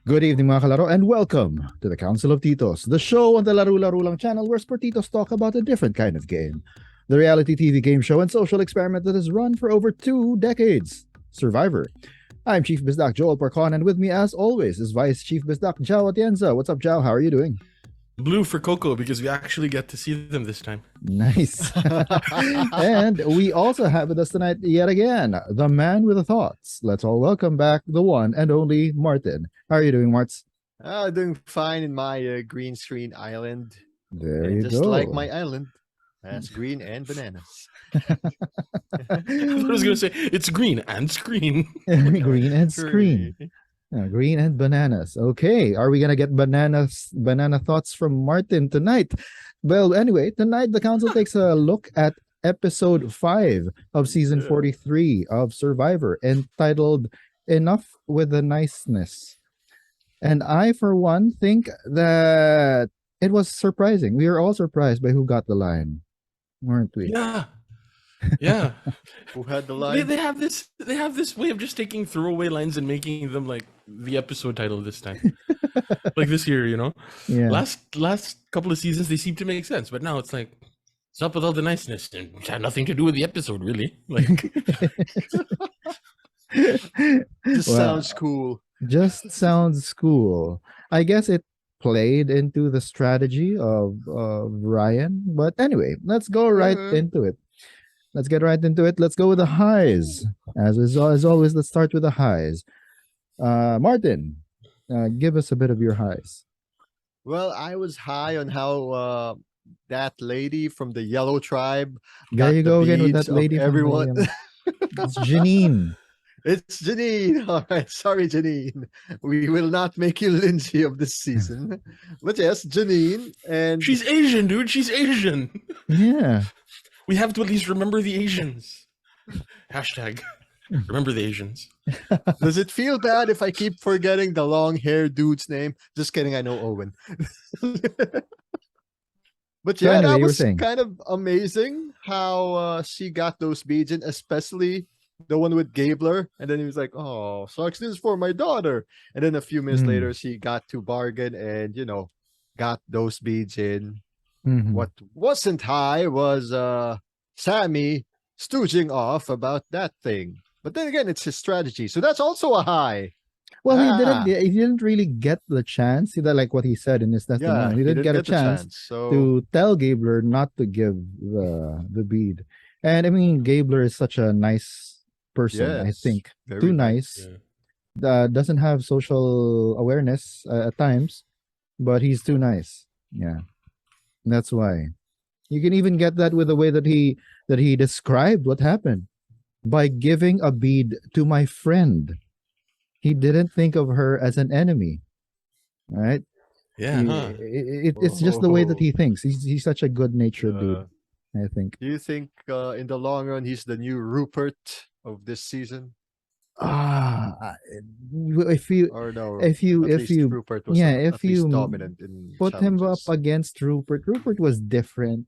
Good evening mga kalaro and welcome to the Council of Titos, the show on the Laro-Laro lang channel where Sportitos talk about a different kind of game. The reality TV game show and social experiment that has run for over 2 decades, Survivor. I'm Chief Bizdak Joel Parcon, and with me as always is Vice Chief Bizdak Jao Atienza. What's up, Jao? How are you doing? Blue for Coco because we actually get to see them this time. Nice. And we also have with us tonight yet again, the man with the thoughts. Let's all welcome back the one and only Martin. How are you doing, Marts? Doing fine in my green screen island. There and you just go. like my island, that's green and bananas. I was going to say, it's green and screen. Green and screen. Green and bananas. Okay, are we gonna get banana thoughts from Martin tonight? Well, anyway, tonight the council takes a look at episode 5 of season 43 of Survivor, entitled "Enough with the Niceness." And I, for one, think that it was surprising. We were all surprised by who got the line, weren't we? Yeah. Who had the line? They have this way of just taking throwaway lines and making them like the episode title this time. Like this year, you know? Yeah. Last couple of seasons they seem to make sense, but now it's like it's up with all the niceness and it had nothing to do with the episode, really. Like Sounds cool. Just sounds cool. I guess it played into the strategy of Ryan. But anyway, let's go right into it. Let's get right into it. Let's go with the highs. As always, let's start with the highs. Martin, give us a bit of your highs. Well, I was high on how that lady from the yellow tribe. There you go again with that lady from everyone. It's Janine. It's Janine. All right. Sorry, Janine. We will not make you Lindsay of this season. But yes, Janine. And she's Asian, dude. She's Asian. Yeah. We have to at least remember the Asians. Hashtag remember the Asians. Does it feel bad if I keep forgetting the long hair dude's name? Just kidding. I know Owen. But yeah, anyway, that was kind of amazing how she got those beads in, especially the one with Gabler. And then he was like, oh, sucks, this is for my daughter. And then a few minutes later, she got to bargain and, got those beads in. What wasn't high was Sammy stooging off about that thing. But then again, it's his strategy. So that's also a high. Well, he didn't really get the chance. See that, like what he said in his testimony. He didn't get a chance to tell Gabler not to give the bead. And I mean, Gabler is such a nice person, I think. Too nice. Yeah. Doesn't have social awareness at times, but he's too nice. Yeah. That's why. You can even get that with the way that he described what happened. By giving a bead to my friend. He didn't think of her as an enemy. Right? Yeah. It's just the way that he thinks. He's such a good-natured dude, I think. Do you think in the long run he's the new Rupert of this season? If you Rupert was if you dominant in put him up against Rupert was different.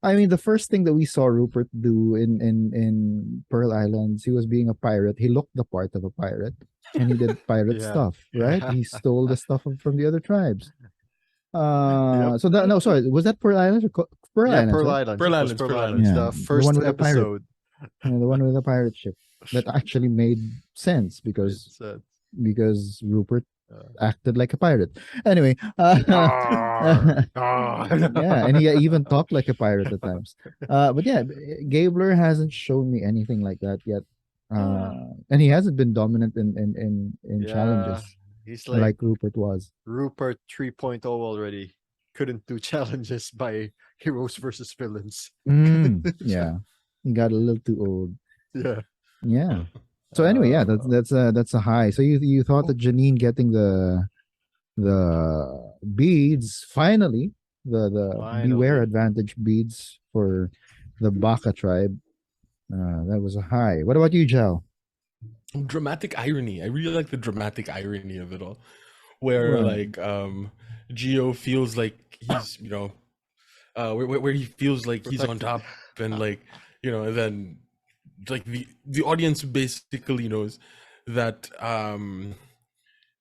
I mean, the first thing that we saw Rupert do in Pearl Islands, he was being a pirate. He looked the part of a pirate, and he did pirate stuff, right? He stole the stuff from the other tribes. So that was that Pearl Islands or Pearl Islands? Pearl Islands. Yeah. The first the episode. The one with the pirate ship. That actually made sense because Rupert acted like a pirate. Anyway, yeah, and he even talked like a pirate at times. But yeah, Gabler hasn't shown me anything like that yet, and he hasn't been dominant in challenges. He's like Rupert was. Rupert 3.0 already couldn't do challenges by heroes versus villains. Yeah, he got a little too old. Yeah. So anyway, yeah, that's a high. So you thought that Janine getting the beads finally, the beware advantage beads for the Baka tribe, that was a high. What about you, Jao? Dramatic irony. I really like the dramatic irony of it all, where like Gio feels like he's where he feels like he's on top and like and then like the audience basically knows that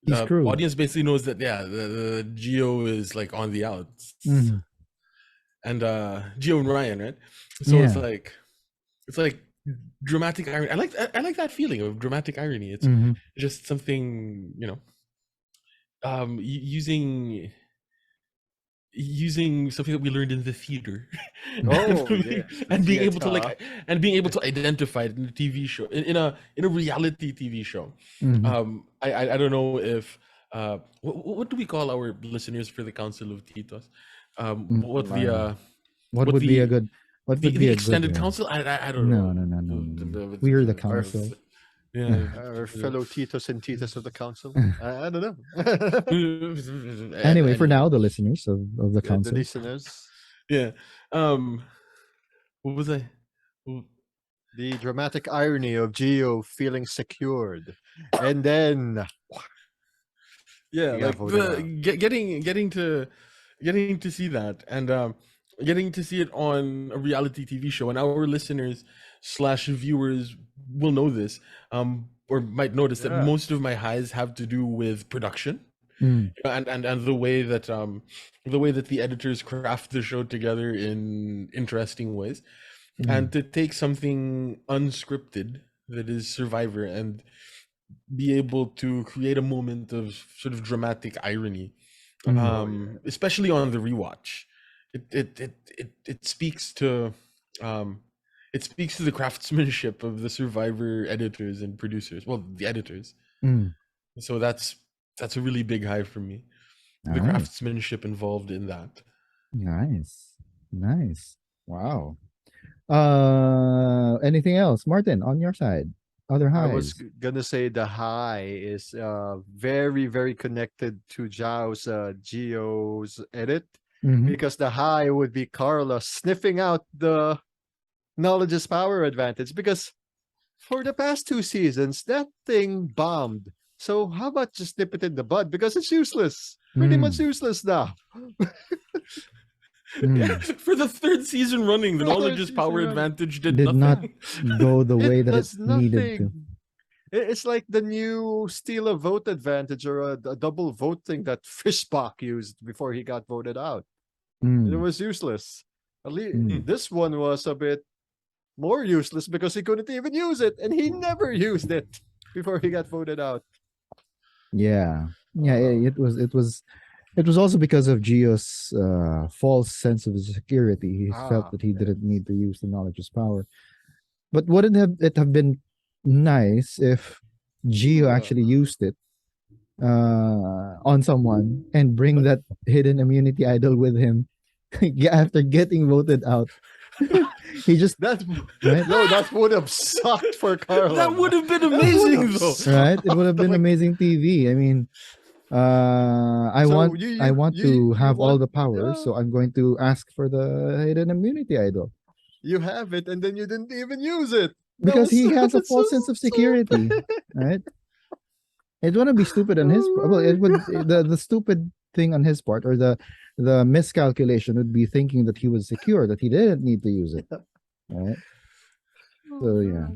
He's screwed. Audience basically knows that the Gio is like on the outs, Mhm. and Gio and Ryan, right? So Yeah. it's like dramatic irony. I like that feeling of dramatic irony. It's Mhm. just something, using something that we learned in the theater. Oh, yeah. And being able to Theater. identify it in a TV show, in a reality TV show. Mhm. I don't know if what do we call our listeners for the Council of Titos? What the What what would be a the good? What would be the a good? extended council? I don't No, know. no, no, no, no, no. We're the Our council. Yeah. our fellow Titos and Titas of the council. I don't know. Anyway, for now, the listeners of the The council. listeners. Yeah. What was I? The dramatic irony of Gio feeling secured, and then Yeah, he got like voted out. getting to see that, and getting to see it on a reality TV show, and our listeners slash viewers will know this, or might notice that Yeah. most of my highs have to do with production, Mm. and the way that the editors craft the show together in interesting ways, and to take something unscripted that is Survivor and be able to create a moment of sort of dramatic irony, especially on the rewatch. It speaks to the craftsmanship of the Survivor editors and producers. Well, the editors. Mm. So that's a really big high for me. The Nice. craftsmanship involved in that. Nice. Wow. Anything else, Martin, on your side? Other I was highs? gonna say the high is very, very connected to Gio's edit, Mhm. because the high would be Carla sniffing out the knowledge is power advantage, because for the past 2 seasons that thing bombed. So how about just nip it in the bud, because it's useless, pretty much useless now. Yeah, for the third season running, the knowledge is power advantage did Did not nothing. go the way that it does needed to. nothing. It's like the new steal a vote advantage, or a double vote thing that Fishbach used before he got voted out. It Mm. was useless. At least this one was a bit more useless because he couldn't even use it, and he never used it before he got voted out. Yeah. It was also because of Gio's false sense of security. He felt that he didn't need to use the knowledge's power. But wouldn't it have been nice if Gio actually used it on someone and bring that hidden immunity idol with him after getting voted out? He just That right? no, that would have sucked for Carla. That would have been amazing, though. Right? It would have been amazing TV. I mean, I want to have all the power, so I'm going to ask for the hidden immunity idol. You have it, and then you didn't even use it Because he has a false sense of security, right? It wouldn't be stupid on his part. Well, it would the stupid thing on his part, or the miscalculation would be thinking that he was secure, that he didn't need to use it, right? So yeah,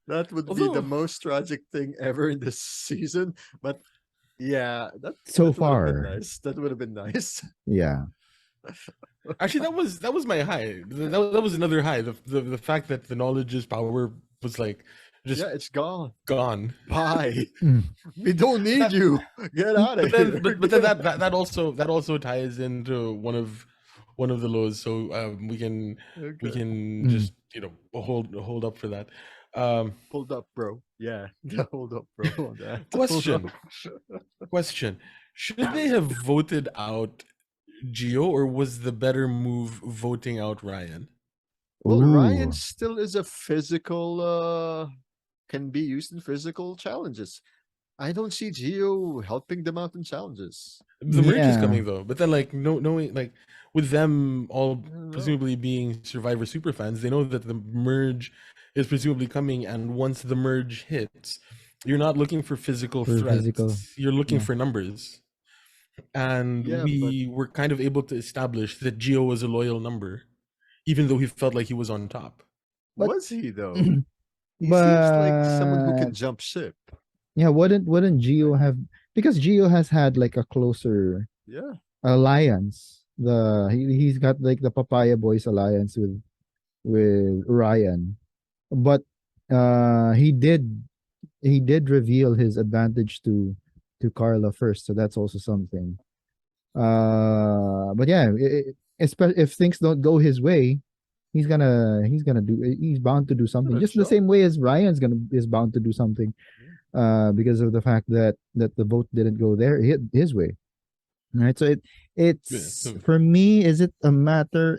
that would be the most tragic thing ever in this season. But yeah, that far, nice. That would have been nice. Yeah. Actually, that was my high. That was another high. The fact that the knowledge's power was like just it's gone. Bye. We don't need you. Get out of here. But then that also ties into one of the lows. So we can just hold up for that. Hold up, bro. Yeah, hold up, bro. On that. Question: should they have voted out Gio, or was the better move voting out Ryan? Well, Ryan still is a physical, can be used in physical challenges. I don't see Gio helping them out in challenges. The merge is coming though, but then knowing with them all presumably being Survivor super fans, they know that the merge is presumably coming, and once the merge hits, you're not looking for physical threats. You're looking for numbers. And we were kind of able to establish that Gio was a loyal number, even though he felt like he was on top. Was he though? He seems like someone who can jump ship. Yeah, wouldn't Gio have, because Gio has had like a closer Yeah. alliance. He's got like the Papaya Boys alliance with Ryan, but he did reveal his advantage to Carla first, so that's also something. But yeah, if things don't go his way, he's bound to do something, Gonna just the try. same way as Ryan's gonna is bound to do something, because of the fact that the vote didn't go his way. Right. So Yeah. it's for me, is it a matter?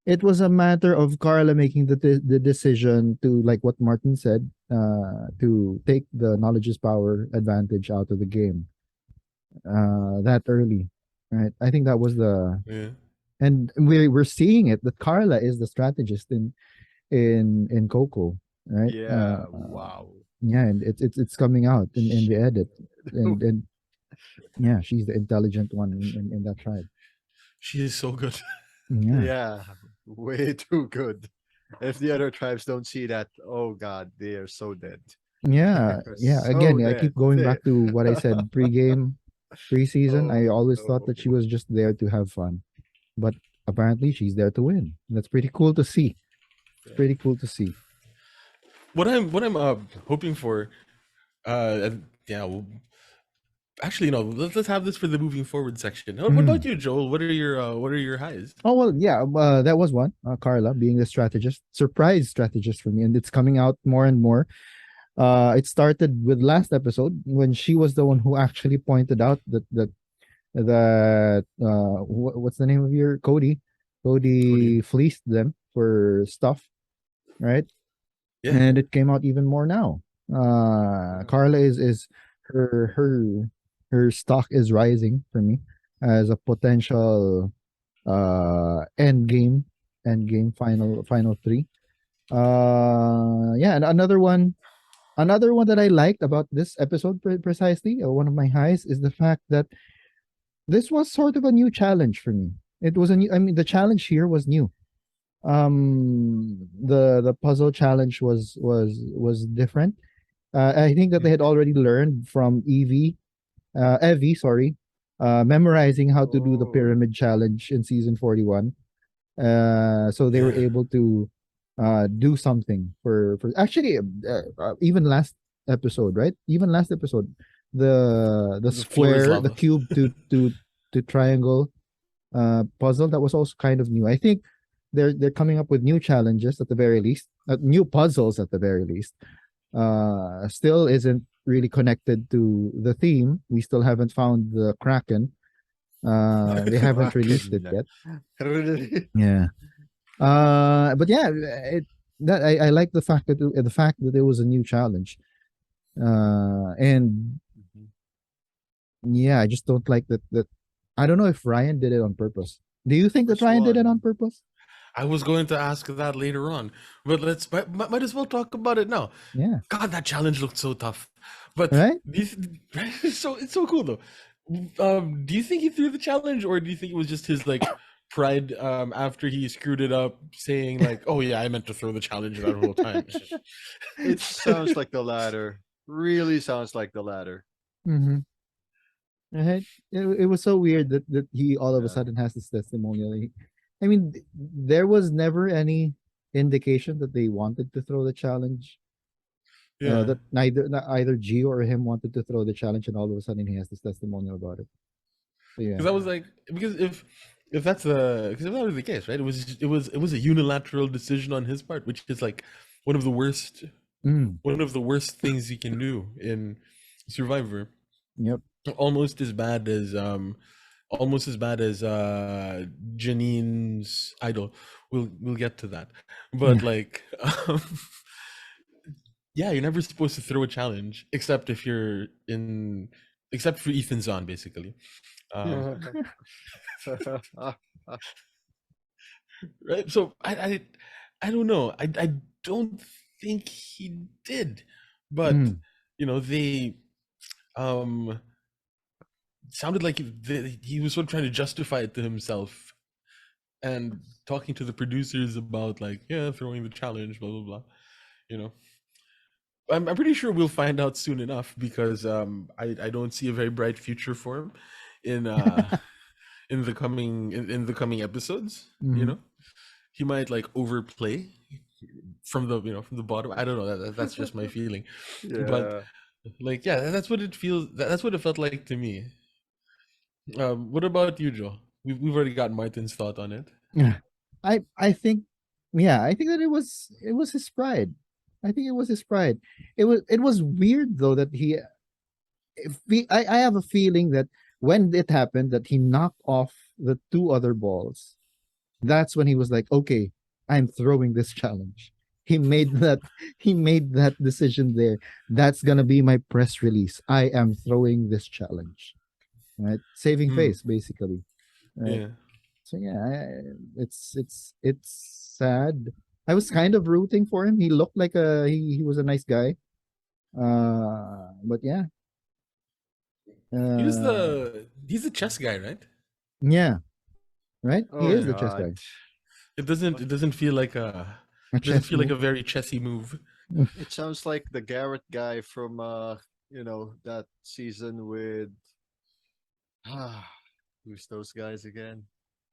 It was a matter of Carla making the decision to, like what Martin said, to take the knowledge is power advantage out of the game, that early, right? I think that was Yeah. and we're seeing it that Carla is the strategist in Coco, right? Yeah. Wow. Yeah, and it's coming out in the Shit. edit, and yeah, she's the intelligent one in that tribe. She is so good. Yeah, Yeah. Way too good. If the other tribes don't see that, oh god, they are so dead. yeah, They're yeah. so Again, I dead. keep going back to what I said pre-game, preseason. I Oh always thought no. that she was just there to have fun, but apparently she's there to win. That's pretty cool to see. It's Yeah. pretty cool to see. What I'm hoping for, yeah, well, actually no, let's have this for the moving forward section. What about Mm. you, Joel? What are your highs? Oh well, yeah. That was one. Carla being the strategist, surprise strategist for me, and it's coming out more and more. It started with last episode when she was the one who actually pointed out that what's the name of your Cody? Cody. Cody fleeced them for stuff, right? Yeah. And it came out even more now. Yeah. Carla is her her her stock is rising for me as a potential end game final three. Yeah, and another one that I liked about this episode precisely, one of my highs, is the fact that this was sort of a new challenge for me. It was a new. I mean, the challenge here was new. The puzzle challenge was different. I think that they had already learned from Evie, sorry, memorizing how to do the Oh. pyramid challenge in season 41. So they were Yeah. able to do something for actually, even last episode, right? Even last episode, the The floor is square, the lava. cube to triangle puzzle, that was also kind of new. I think they're coming up with new challenges at the very least, new puzzles at the very least. Still isn't really connected to the theme. We still haven't found the Kraken. They haven't released it Kraken. yet. Really? Yeah. But yeah, that I like the fact that it was a new challenge. And Mhm. yeah, I just don't like that. I don't know if Ryan did it on purpose. Do you think that Which Ryan did it on one? purpose? I was going to ask that later on, but might as well talk about it now. Yeah. God, that challenge looked so tough. But Right. it's so cool though. Do you think he threw the challenge, or do you think it was just his like pride after he screwed it up, saying like, "Oh yeah, I meant to throw the challenge that whole time." It sounds like the latter. Really sounds like the latter. Mm-hmm. Right. It was so weird that he all of a Yeah. sudden has this testimonial. I mean, there was never any indication that they wanted to throw the challenge. Yeah, That either Gio or him wanted to throw the challenge, and all of a sudden he has this testimonial about it. So yeah. because I was like, because if that's the because if that was the case, right? It was a unilateral decision on his part, which is like one of the worst Mm, one of the worst things you can do in Survivor. yep. Almost as bad as Janine's idol. We'll get to that. But Yeah. like yeah, you're never supposed to throw a challenge except if you're in except for Ethan's on basically. Um right? So I don't know. I don't think he did. But Mm, they um sounded like he was sort of trying to justify it to himself and talking to the producers about like, yeah, throwing the challenge, blah blah blah, you know. I'm pretty sure we'll find out soon enough because I don't see a very bright future for him in in the coming episodes. You Mhm. know, he might like overplay from the from the bottom. I don't know. That's just my feeling, but Yeah. like yeah, that's what it feels. That's what it felt like to me. What about you, Joe? We've already got Martin's thought on it. Yeah. I think yeah, I think that it was his pride. I think it was his pride. It was weird though that I have a feeling that when it happened that he knocked off the two other balls, that's when he was like, okay, I'm throwing this challenge. He made that decision there. That's gonna be my press release. I am throwing this challenge. Right? Saving Hmm. face, basically. Right. Yeah. So yeah, it's sad. I was kind of rooting for him. He looked like he was a nice guy. But yeah. Uh He's the chess guy, right? yeah, right? He Oh is Yeah. the chess God. guy. What? It doesn't feel like a A it doesn't chess feel like move. a very chessy move. It sounds like the Garrett guy from that season with who's those guys again?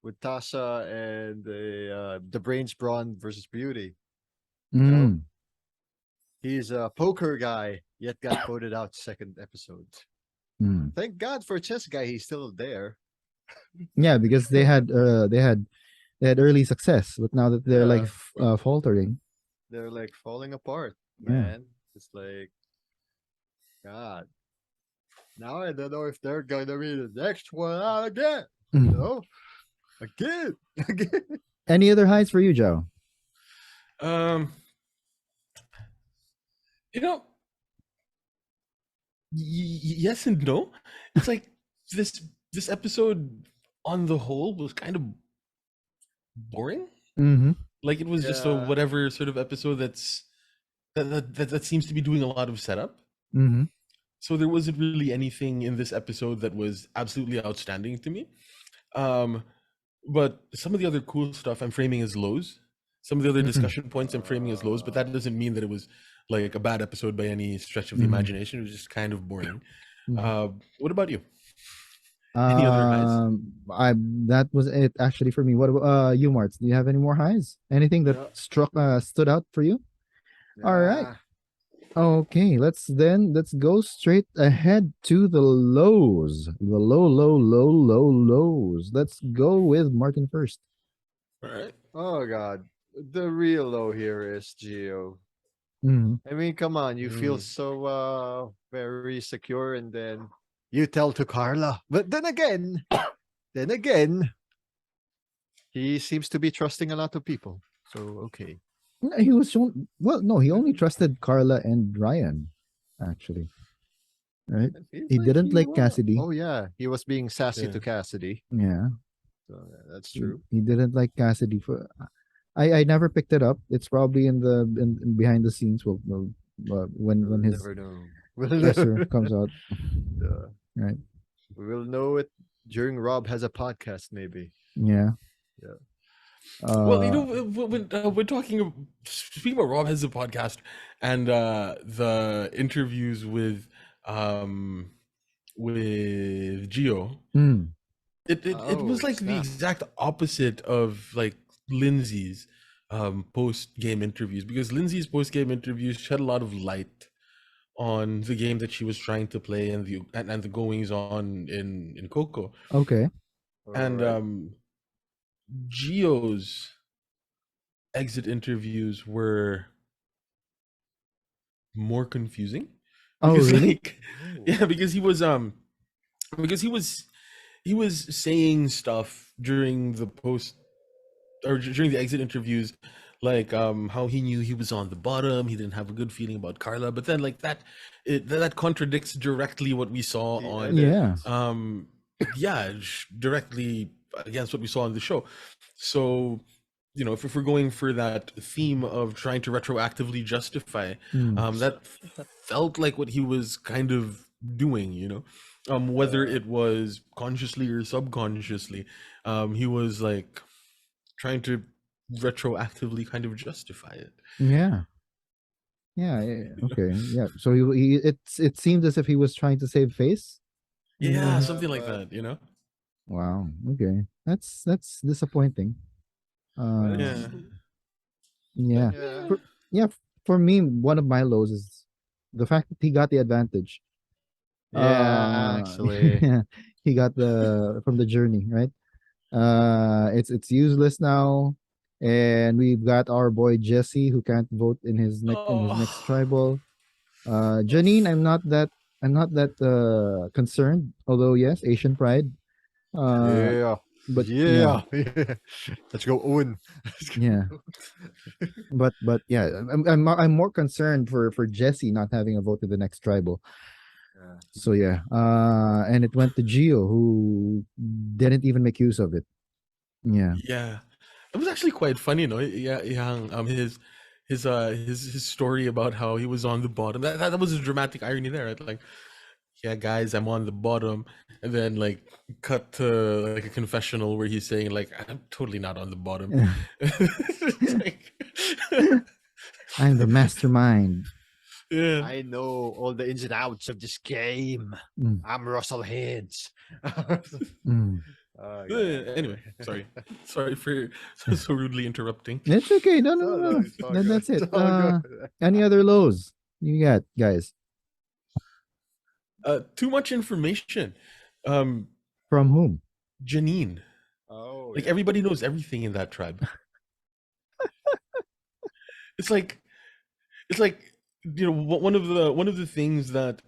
With Tasha and the Brains Brawn versus Beauty. You know, Mm, he's a poker guy, yet got voted out second episode. mm. Thank God for chess guy, he's still there. Yeah, because they had early success, but now that they're like Yeah, but faltering. they're like falling apart, Yeah. man. It's like God. Now I don't know if they're gonna be the next one out again. You Mm. know, again, again. Any other highs for you, Joe? Um, you know, yes and no. It's like this this episode on the whole was kind of boring. Mm-hmm. Like it was just a Yeah, whatever sort of episode that seems to be doing a lot of setup. Mm-hmm. So there wasn't really anything in this episode that was absolutely outstanding to me. Um, but some of the other cool stuff I'm framing as lows. Some of the other Mm-hmm. discussion points I'm framing as lows, but that doesn't mean that it was like a bad episode by any stretch of the Mm-hmm. imagination. It was just kind of boring. Mm-hmm. What about you? Any other highs? I that was it actually for me. What about you, Marts? Do you have any more highs? Anything that yeah, stood out for you? All right. yeah. Okay, let's go straight ahead to the lows. The lows. Let's go with Martin first. All right. Oh God, the real low here is Geo. Mm-hmm. I mean, come on, you feel Mm. so very secure, and then you tell to Carla. But then again, he seems to be trusting a lot of people. So okay. He was shown well, no, he only trusted Carla and Ryan, actually. Right? It feels He like didn't he like was. Cassidy. Oh yeah, he was being sassy Yeah. to Cassidy. Yeah. So yeah, that's He, true. he didn't like Cassidy for I never picked it up. It's probably in behind the scenes when We'll his never know. We'll presser never. comes out, Yeah. right? We will know it during Rob has a podcast, maybe. Yeah. Yeah. Well, Uh when we're talking, speaking about Rob has a podcast and the interviews with Geo, mm, it was Oh like the snap! exact opposite of like Lindsay's post game interviews because Lindsay's post game interviews shed a lot of light on the game that she was trying to play and the goings on in Coco okay. All and right. Geo's exit interviews were more confusing Oh because really? like Oh. yeah because he was saying stuff during the post or during the exit interviews like how he knew he was on the bottom, he didn't have a good feeling about Carla, but then like that contradicts directly what we saw The on edit. Yeah. um yeah directly against what we saw on the show. So if we're going for that theme of trying to retroactively justify, Mm, that felt like what he was kind of doing, whether Yeah. it was consciously or subconsciously, he was like trying to retroactively kind of justify it. yeah. Yeah. Okay. Yeah. So it seemed as if he was trying to save face. Yeah, Mhm. something like that, you know? Wow. Okay. That's disappointing. But Uh. Yeah. it's Yeah. yeah. For, yeah. For me, one of my lows is the fact that he got the advantage. Yeah, actually. Yeah, he got the from the journey, right? It's useless now, and we've got our boy Jesse who can't vote in his next Oh. tribal. Janine, I'm not that concerned. Although yes, Asian pride. Uh, Yeah. but yeah, Yeah. Yeah. Let's go Owen. Let's go. yeah, but yeah, I'm more concerned for Jesse not having a vote in the next tribal. Yeah. So yeah, and it went to Gio who didn't even make use of it. Yeah, Yeah. It was actually quite funny, you know. Yeah, yeah. His story about how he was on the bottom. That was a dramatic irony there, right? Like, yeah, guys, I'm on the bottom, and then like cut to like a confessional where he's saying like, I'm totally not on the bottom. It's like, I'm the mastermind. yeah. I know all the ins and outs of this game. Mm, I'm Russell Haynes. mm. Yeah. Anyway, sorry for so rudely interrupting. It's okay. No, no, No, no, no, no. it's all Then good. that's it. It's all good. Any other lows you got, guys? Too much information. Um, From whom? Janine. Oh, Like yeah. everybody knows everything in that tribe. It's like it's like you know one of the things that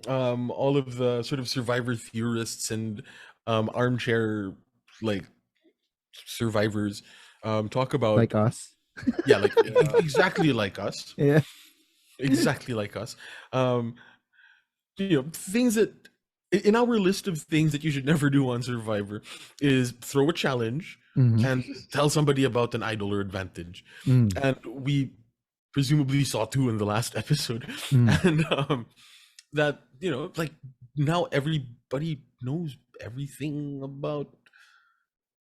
all of the sort of survivor theorists and armchair like survivors talk about. Like us? Yeah, like Yeah. exactly like us, Yeah. exactly like us. um you know, things that in our list of things that you should never do on Survivor is throw a challenge Mm-hmm. and tell somebody about an idol or advantage. Mm, And we presumably saw two in the last episode. mm. And that, you know, like now everybody knows everything about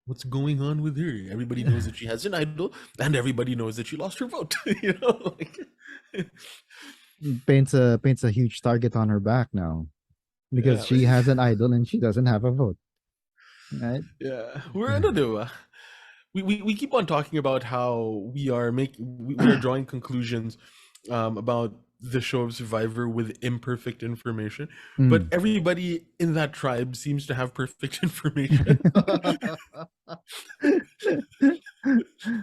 what's going on with her. Everybody knows that she has an idol, and everybody knows that she lost her vote. You know, like Paints a huge target on her back now because yeah, she has an idol and she doesn't have a vote. Right? yeah. We're I don't know. We keep on talking about how we are drawing conclusions about the show of Survivor with imperfect information, but Mm. everybody in that tribe seems to have perfect information.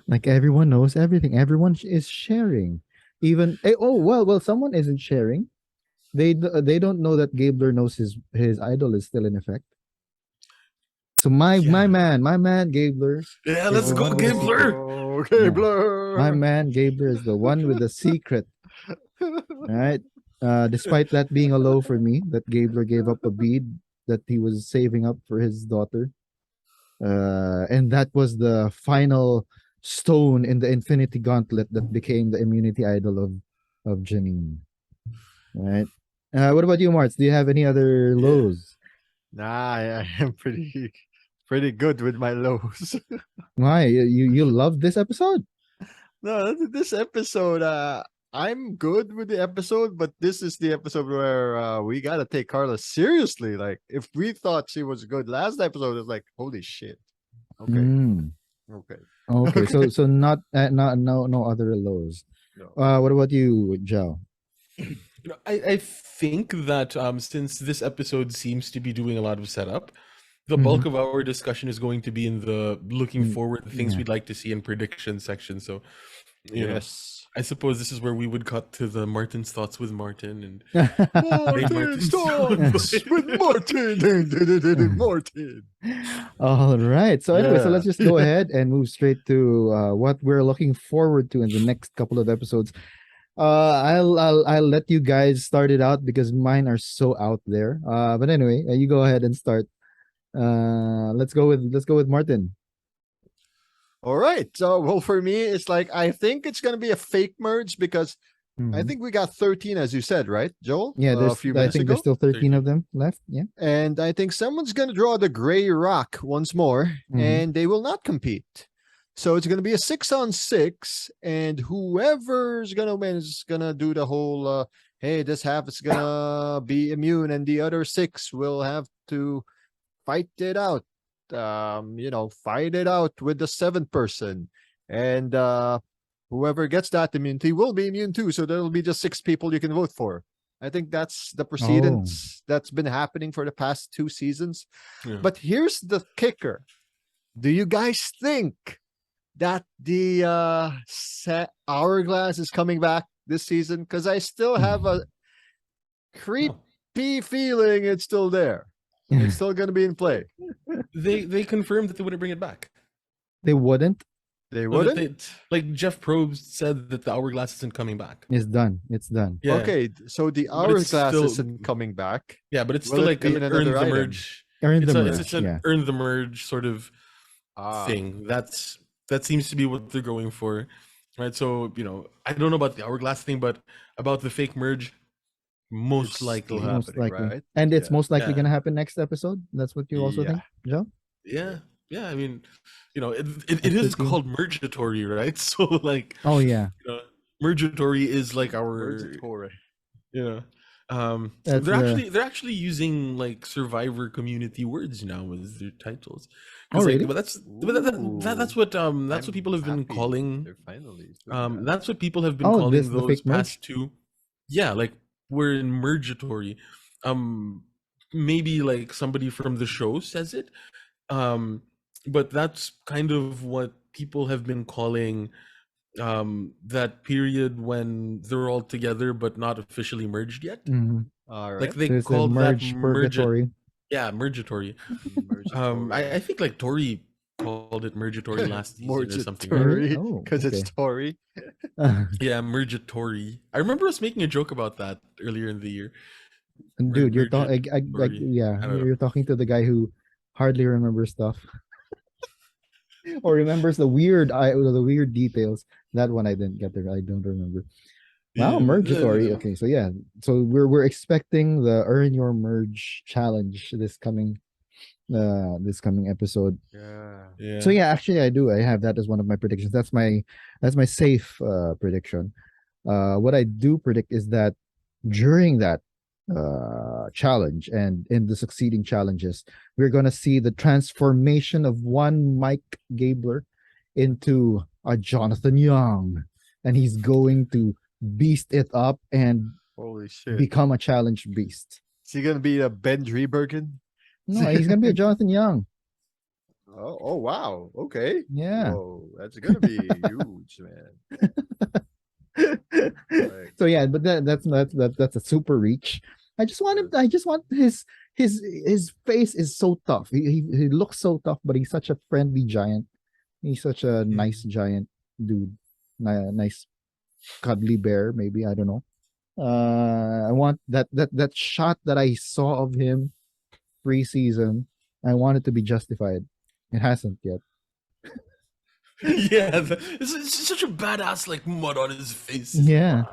Like everyone knows everything. Everyone is sharing. Even oh well, someone isn't sharing. They don't know that Gabler knows his idol is still in effect. So Yeah, my man Gabler yeah. is Let's the go, one with the secret. Gambler. Oh, okay, Yeah, my Blur. man Gabler is the one with the secret. All right. Despite that being a low for me, that Gabler gave up a bead that he was saving up for his daughter. And that was the final stone in the Infinity Gauntlet that became the immunity idol of Janine. Right. What about you, Marts? Do you have any other Yeah. lows? Nah, I am pretty good with my lows. Why you love this episode? No, this episode, I'm good with the episode, but this is the episode where we gotta take Carla seriously. Like, if we thought she was good last episode, it's like, holy shit. Okay, Mm, okay, okay, okay. so not no other lows. No. What about you, Joe? You know, I think that since this episode seems to be doing a lot of setup, the Mm-hmm. bulk of our discussion is going to be in the looking Mm, forward, the things yeah. we'd like to see in prediction section. So, you know, Yes. I suppose this is where we would cut to the Martin's thoughts with Martin and Dave Martin Martin's thoughts with Martin. Martin. All right. So anyway, so Yeah. let's just go ahead and move straight to what we're looking forward to in the next couple of episodes. I'll let you guys start it out because mine are so out there. But anyway, you go ahead and start. Let's go with Martin. All right. So, well, for me, it's like I think it's gonna be a fake merge because I Mhm. think we got 13, as you said, right, Joel? Yeah, A few I minutes think there's ago. still 13 13. of them left. Yeah. And I think someone's gonna draw the gray rock once more, Mhm. and they will not compete. So it's gonna be a 6-on-6, and whoever's gonna win is gonna do the whole hey, this half is gonna be immune, and the other 6 will have to fight it out. Fight it out with the 7th person. And whoever gets that immunity will be immune too. So there'll be just 6 people you can vote for. I think that's the precedence that's been happening for the past 2 seasons. Yeah. But here's the kicker. Do you guys think that the hourglass is coming back this season? Because I still have a creepy feeling it's still there. It's still going to be in play. They confirmed that they wouldn't bring it back. They wouldn't? They wouldn't? Like Jeff Probst said that the hourglass isn't coming back. It's done. It's done. Yeah. Okay, so the hourglass isn't coming back. Yeah, but it's still like an earn the merge. It's an earn the merge sort of thing. That seems to be what they're going for. Right. So, I don't know about the hourglass thing, but about the fake merge, most likely. Right? And it's most likely going to happen next episode. That's what you also think, Joe? Yeah. Yeah. I mean, it is called mergatory, right? So like, oh yeah, mergatory is like our, mergatory. Yeah. They're actually using like Survivor community words now as their titles. Oh really? But that's what people have been calling. They're finally. That's what people have been calling those past 2. Yeah, like we're in mergatory. Maybe like somebody from the show says it. But that's kind of what people have been calling that period when they're all together but not officially merged yet. Mm-hmm. All right. Like they call that mergatory. Yeah, mergatory. I think like Tori called it mergatory last season or something. Because it's Tori. Yeah, mergatory. I remember us making a joke about that earlier in the year. Dude, you're talking. You're talking to the guy who hardly remembers stuff. Or remembers the weird details. That one I didn't get there. I don't remember. Wow, mergatory. Okay, so yeah, so we're expecting the Earn Your Merge challenge this coming episode. Yeah. So yeah, actually I have that as one of my predictions. That's my safe prediction. What I do predict is that during that challenge and in the succeeding challenges, we're gonna see the transformation of one Mike Gabler into a Jonathan Young, and he's going to beast it up and holy shit, become a challenge beast. Is he gonna be a Ben Driebergen? No, he's gonna be a Jonathan Young. Oh wow, okay, yeah. Whoa, that's gonna be huge, man. Right. So yeah, but that's a super reach. I just want his face is so tough. He looks so tough, but he's such a friendly giant. He's such a nice giant dude. Nice cuddly bear, maybe, I don't know. I want that shot that I saw of him pre-season. I want it to be justified. It hasn't yet. Yeah, it's such a badass like mud on his face. Yeah.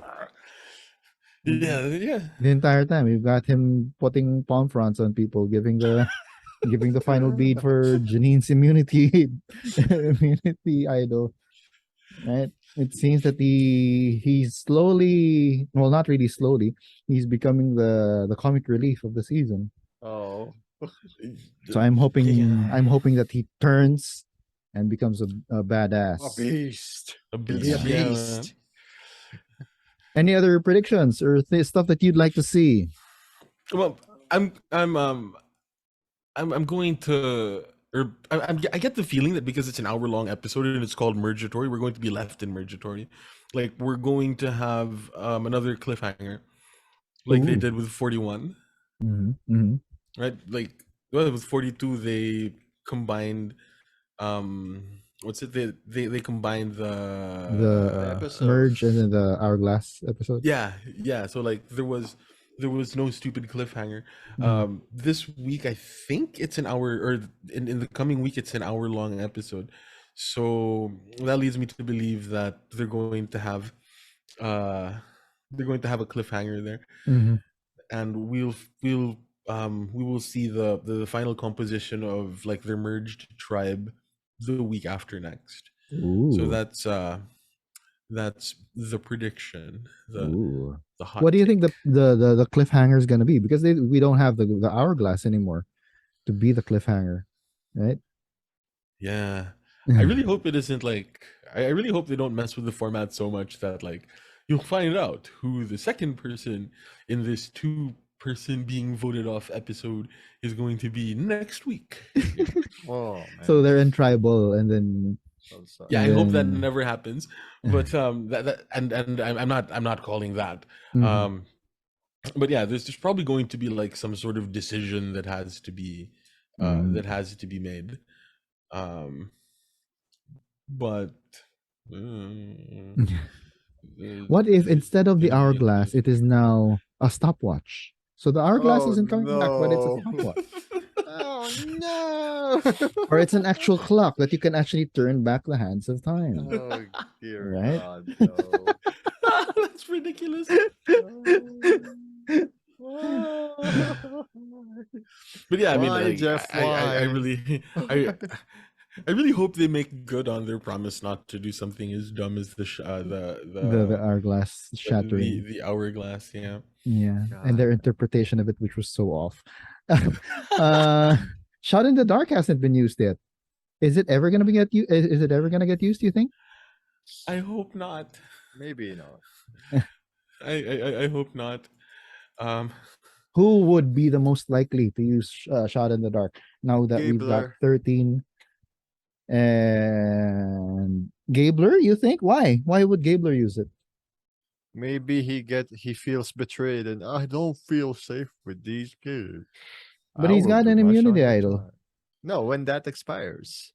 Yeah. The entire time we've got him putting palm fronts on people, giving the final bead for Janine's immunity idol. Right? It seems that he's slowly, well, not really slowly, he's becoming the comic relief of the season. Oh. So I'm hoping that he turns and becomes a badass. A beast. A beast. Yeah. Any other predictions or stuff that you'd like to see? Well, I'm going to, or I get the feeling that because it's an hour-long episode and it's called Mergatory, we're going to be left in Mergatory. Like we're going to have another cliffhanger, like they did with 41. Mm-hmm. Right, like with 42 they combined they combined the merge and then the hourglass episode. Yeah, so like there was no stupid cliffhanger. This week I think it's an hour, or in the coming week it's an hour-long episode, so that leads me to believe that they're going to have a cliffhanger there. And we will see the final composition of like their merged tribe the week after next. So Ooh. that's the prediction, Ooh. the What hot do you think take. the cliffhanger is going to be? Because we don't have the hourglass anymore to be the cliffhanger, right? Yeah. I really hope it isn't like I really hope they don't mess with the format so much that like you'll find out who the second person in this two-person being voted off episode is going to be next week. You know? Oh So man. they're in tribal, and then So Yeah, sorry. I and hope that then never happens. But that and I'm not calling that. mhm, Um but yeah, there's probably going to be like some sort of decision that mm. has to be made. Um but mm, What if instead of the it'll be hourglass, it is interesting. now a stopwatch? So the hourglass Oh isn't coming back, but it's a no. stopwatch. Oh no. Or it's an actual clock that you can actually turn back the hands of time. Oh dear Right? God, no. That's ridiculous. But yeah, I mean, Why, like, Jeff? I Why? really, I really hope they make good on their promise not to do something as dumb as The hourglass shattering. the hourglass. Yeah. Yeah. And God. their interpretation of it, which was so off. uh Shot in the Dark hasn't been used yet. Is it ever gonna be get you is it ever gonna get used, do you think? I hope not. Maybe not. I hope not. Um, Who would be the most likely to use Shot in the Dark now that we've got Gabler. 13 and Gabler, you think? Why would Gabler use it? Maybe he feels betrayed and I don't feel safe with these kids. But I he's will got do an my immunity shiny idol. time. No, when that expires.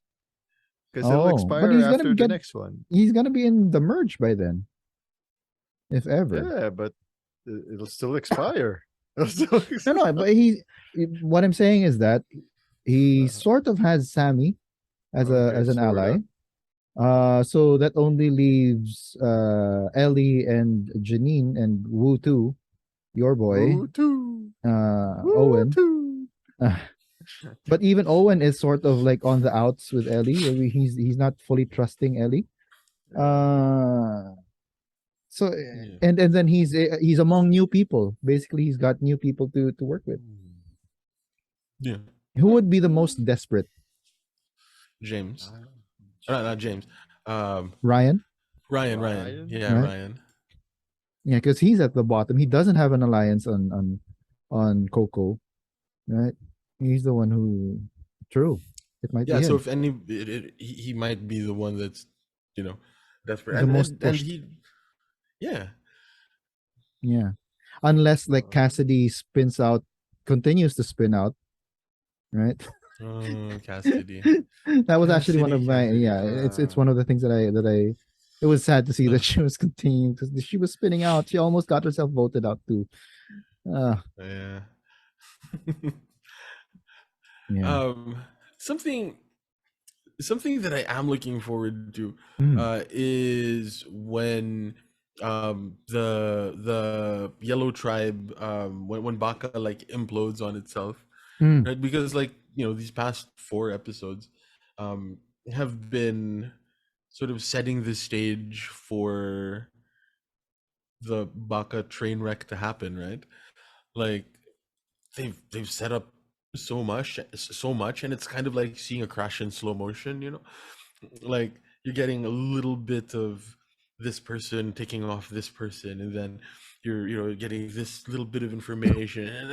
Because it'll Oh, but expire after the next one. he's gonna be in the merge by then, if ever. Yeah, but it'll still expire. It'll still No, but what I'm saying is that he uh, sort of has Sammy okay, as an ally. sorta. So that only leaves Ellie and Janine and Wu Tu, your boy, Woo too. Woo Owen. too. Uh, but even Owen is sort of like on the outs with Ellie. I mean, he's not fully trusting Ellie. Yeah. Uh, so yeah. and then he's among new people. Basically, he's got new people to work with. Yeah. Who would be the most desperate? James. Uh, Not James. Um, Ryan, Ryan. Ryan? Yeah, right? Ryan. Yeah, because he's at the bottom. He doesn't have an alliance on Coco, right? He's the one who. True, it might be Yeah. So him. if any, he might be the one that's, you know, desperate, The most and pushed. he, yeah, Yeah, unless like Uh, Cassidy continues to spin out, right? oh, Cassidy, That was actually one of my Cassidy. yeah. It's one of the things that I. It was sad to see Uh, that she was continuing because she was spinning out. She almost got herself voted out too. Uh, yeah. yeah. um, something something that I am looking forward to Mm, is when the yellow tribe when Baka like implodes on itself, mm, right? Because like these past four episodes um have been sort of setting the stage for the Baka train wreck to happen, right? Like they've set up so much, and it's kind of like seeing a crash in slow motion, like you're getting a little bit of this person taking off this person, and then you're getting this little bit of information, and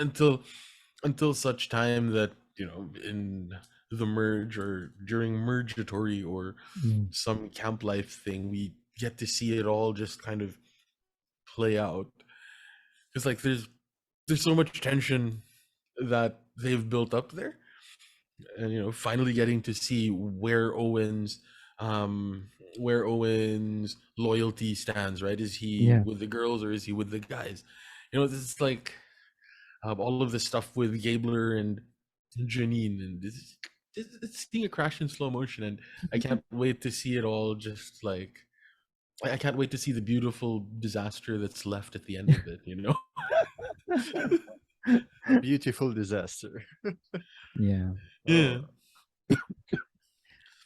until such time that in the merge or during mergatory or mm. some camp life thing, we get to see it all just kind of play out, because like there's so much tension that they've built up there, and finally getting to see um where Owen's loyalty stands, right? Is he Yeah. with the girls or is he with the guys? This is like all of this stuff with Gabler and Janine, and it's seeing a crash in slow motion, and I can't wait to see it all. Just like I can't wait to see the beautiful disaster that's left at the end of it. a beautiful disaster. Yeah. Yeah.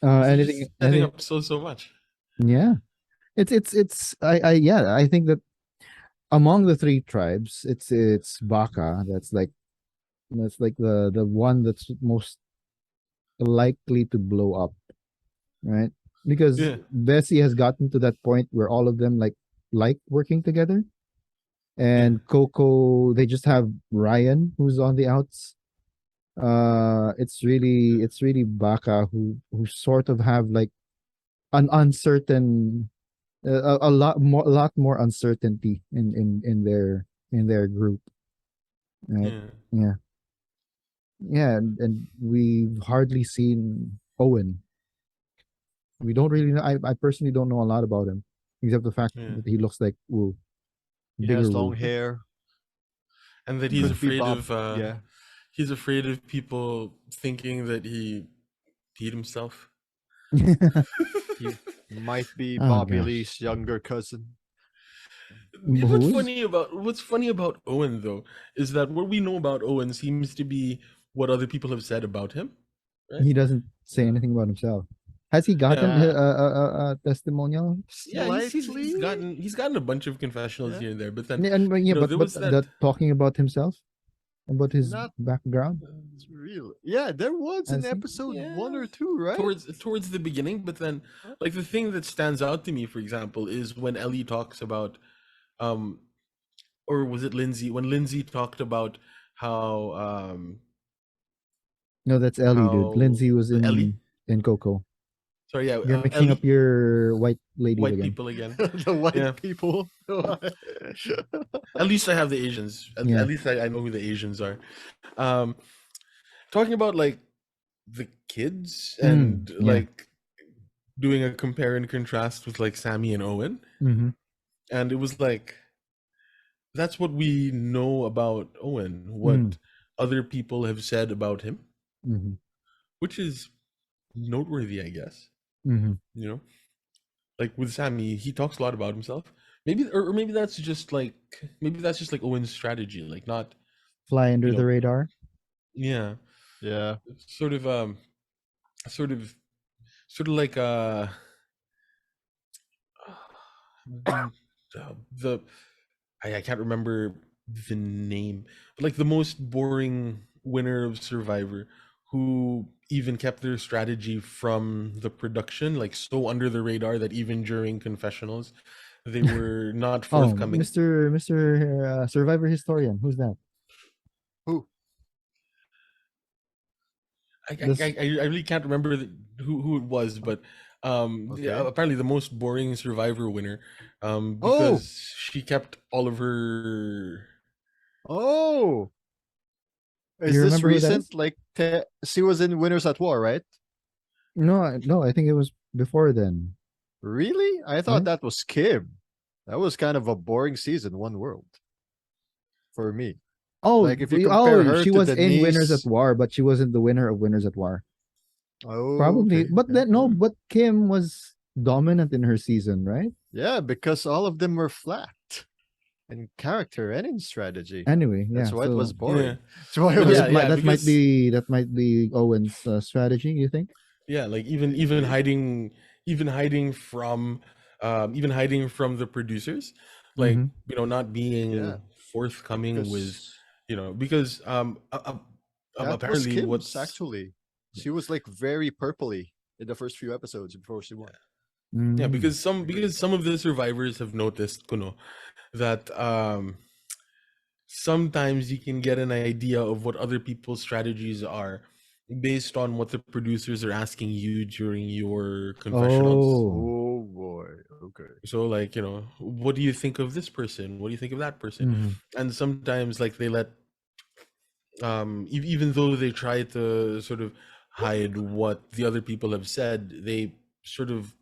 Uh, He's Anything? just setting Anything? up so much. Yeah. It's. Yeah. I think that among the three tribes, it's Baka that's like the one that's most likely to blow up, right? Because Yeah. Bessie has gotten to that point where all of them like working together, Yeah. and Coco they just have Ryan who's on the outs. It's really Baka who sort of have like an uncertain a lot more uncertainty in their group, right? Yeah. Yeah, yeah, and we've hardly seen Owen. We don't really know. I personally don't know a lot about him, except the fact Yeah. that he looks like Wu, He bigger has long Wu. hair. And that Yeah. Could be Bob. Yeah. he's afraid of people thinking that he peed himself. He might be Oh Bobby gosh, Lee's younger cousin. who's What's funny about Owen though is that what we know about Owen seems to be what other people have said about him, right? he doesn't say Yeah. anything about himself. Has he gotten Yeah, a testimonial? yeah, Slightly. he's gotten a bunch of confessionals Yeah. here and there, but then And yeah, there but was that that talking about himself, about his Not background, really. Yeah, there was in has he? episode one yeah or two, right? towards the beginning, but then like the thing that stands out to me, for example, is when Ellie talks about um or was it Lindsay when Lindsay talked about how No, that's Ellie, dude. how Lindsay was Ellie, in Coco. sorry, yeah, You're mixing up Ellie, your white ladies white again. people again. The white Yeah, people. at least I have the Asians. Yeah. At least I know who the Asians are. Um, talking about like the kids and Yeah. like doing a compare and contrast with like Sammy and Owen, Mm-hmm. and it was like that's what we know about Owen, Mm. what other people have said about him, Mm-hmm. which is noteworthy, I guess. Mm-hmm. You know, like with Sammy, he talks a lot about himself. Maybe, or maybe that's just like Owen's strategy, like not, Fly you under the know, radar. yeah, Yeah. sort of, sort of, sort of like the I can't remember the name, but like the most boring winner of Survivor, who even kept their strategy from the production, like so under the radar that even during confessionals, they were not Oh, forthcoming. Mr. Survivor historian. Who's that? Who? This. I really can't remember who it was, but yeah, Okay. apparently the most boring Survivor winner, Oh. because she kept all of her. Oh. Do Is you this remember who that is? recent? Like, she was in Winners at War, right? No, no. I think it was before then. Really? I thought Right? that was Kim. That was kind of a boring season, One World, for me. Oh, Like, if you compare her she to was in Winners at Denise. War, but she wasn't the winner of Winners at War. Oh, Probably, okay. but Okay. then no, but Kim was dominant in her season, right? Yeah, because all of them were flat in character and in strategy. Anyway, yeah. That's why it was So boring. Yeah, That's why it that, was yeah, that might yeah, that might because be that might be Owen's strategy. You think? yeah, like even maybe. even hiding from the producers, like Mm-hmm. not Yeah, being forthcoming with, because because that was apparently Kim's what's actually. She was like very purpley in the first few episodes before she won. yeah, Mm. because some of the survivors have noticed, that sometimes you can get an idea of what other people's strategies are based on what the producers are asking you during your confessionals. Oh. Oh boy. Okay. So like, what do you think of this person? What do you think of that person? Mm-hmm. And sometimes like they let even though they try to sort of hide what the other people have said, they sort of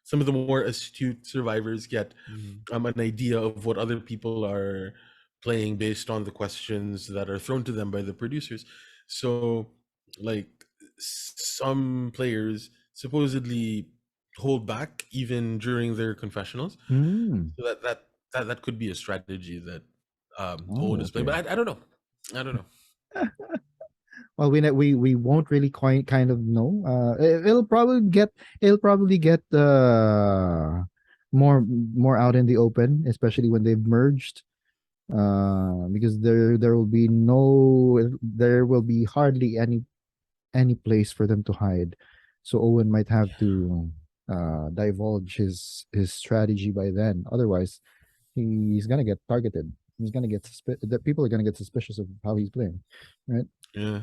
some of the more astute survivors get Mhm. an idea of what other people are playing based on the questions that are thrown to them by the producers. So like some players supposedly hold back even during their confessionals. Mm. So that could be a strategy that Owen Oh, is playing, okay. but I don't know. I don't know. Well, we won't really kind of know. It'll probably get more out in the open, especially when they've merged. Because there will be hardly any place for them to hide. So Owen might have to divulge his strategy by then. Otherwise, he's gonna get targeted. He's gonna get the people are gonna get suspicious of how he's playing, right? Yeah.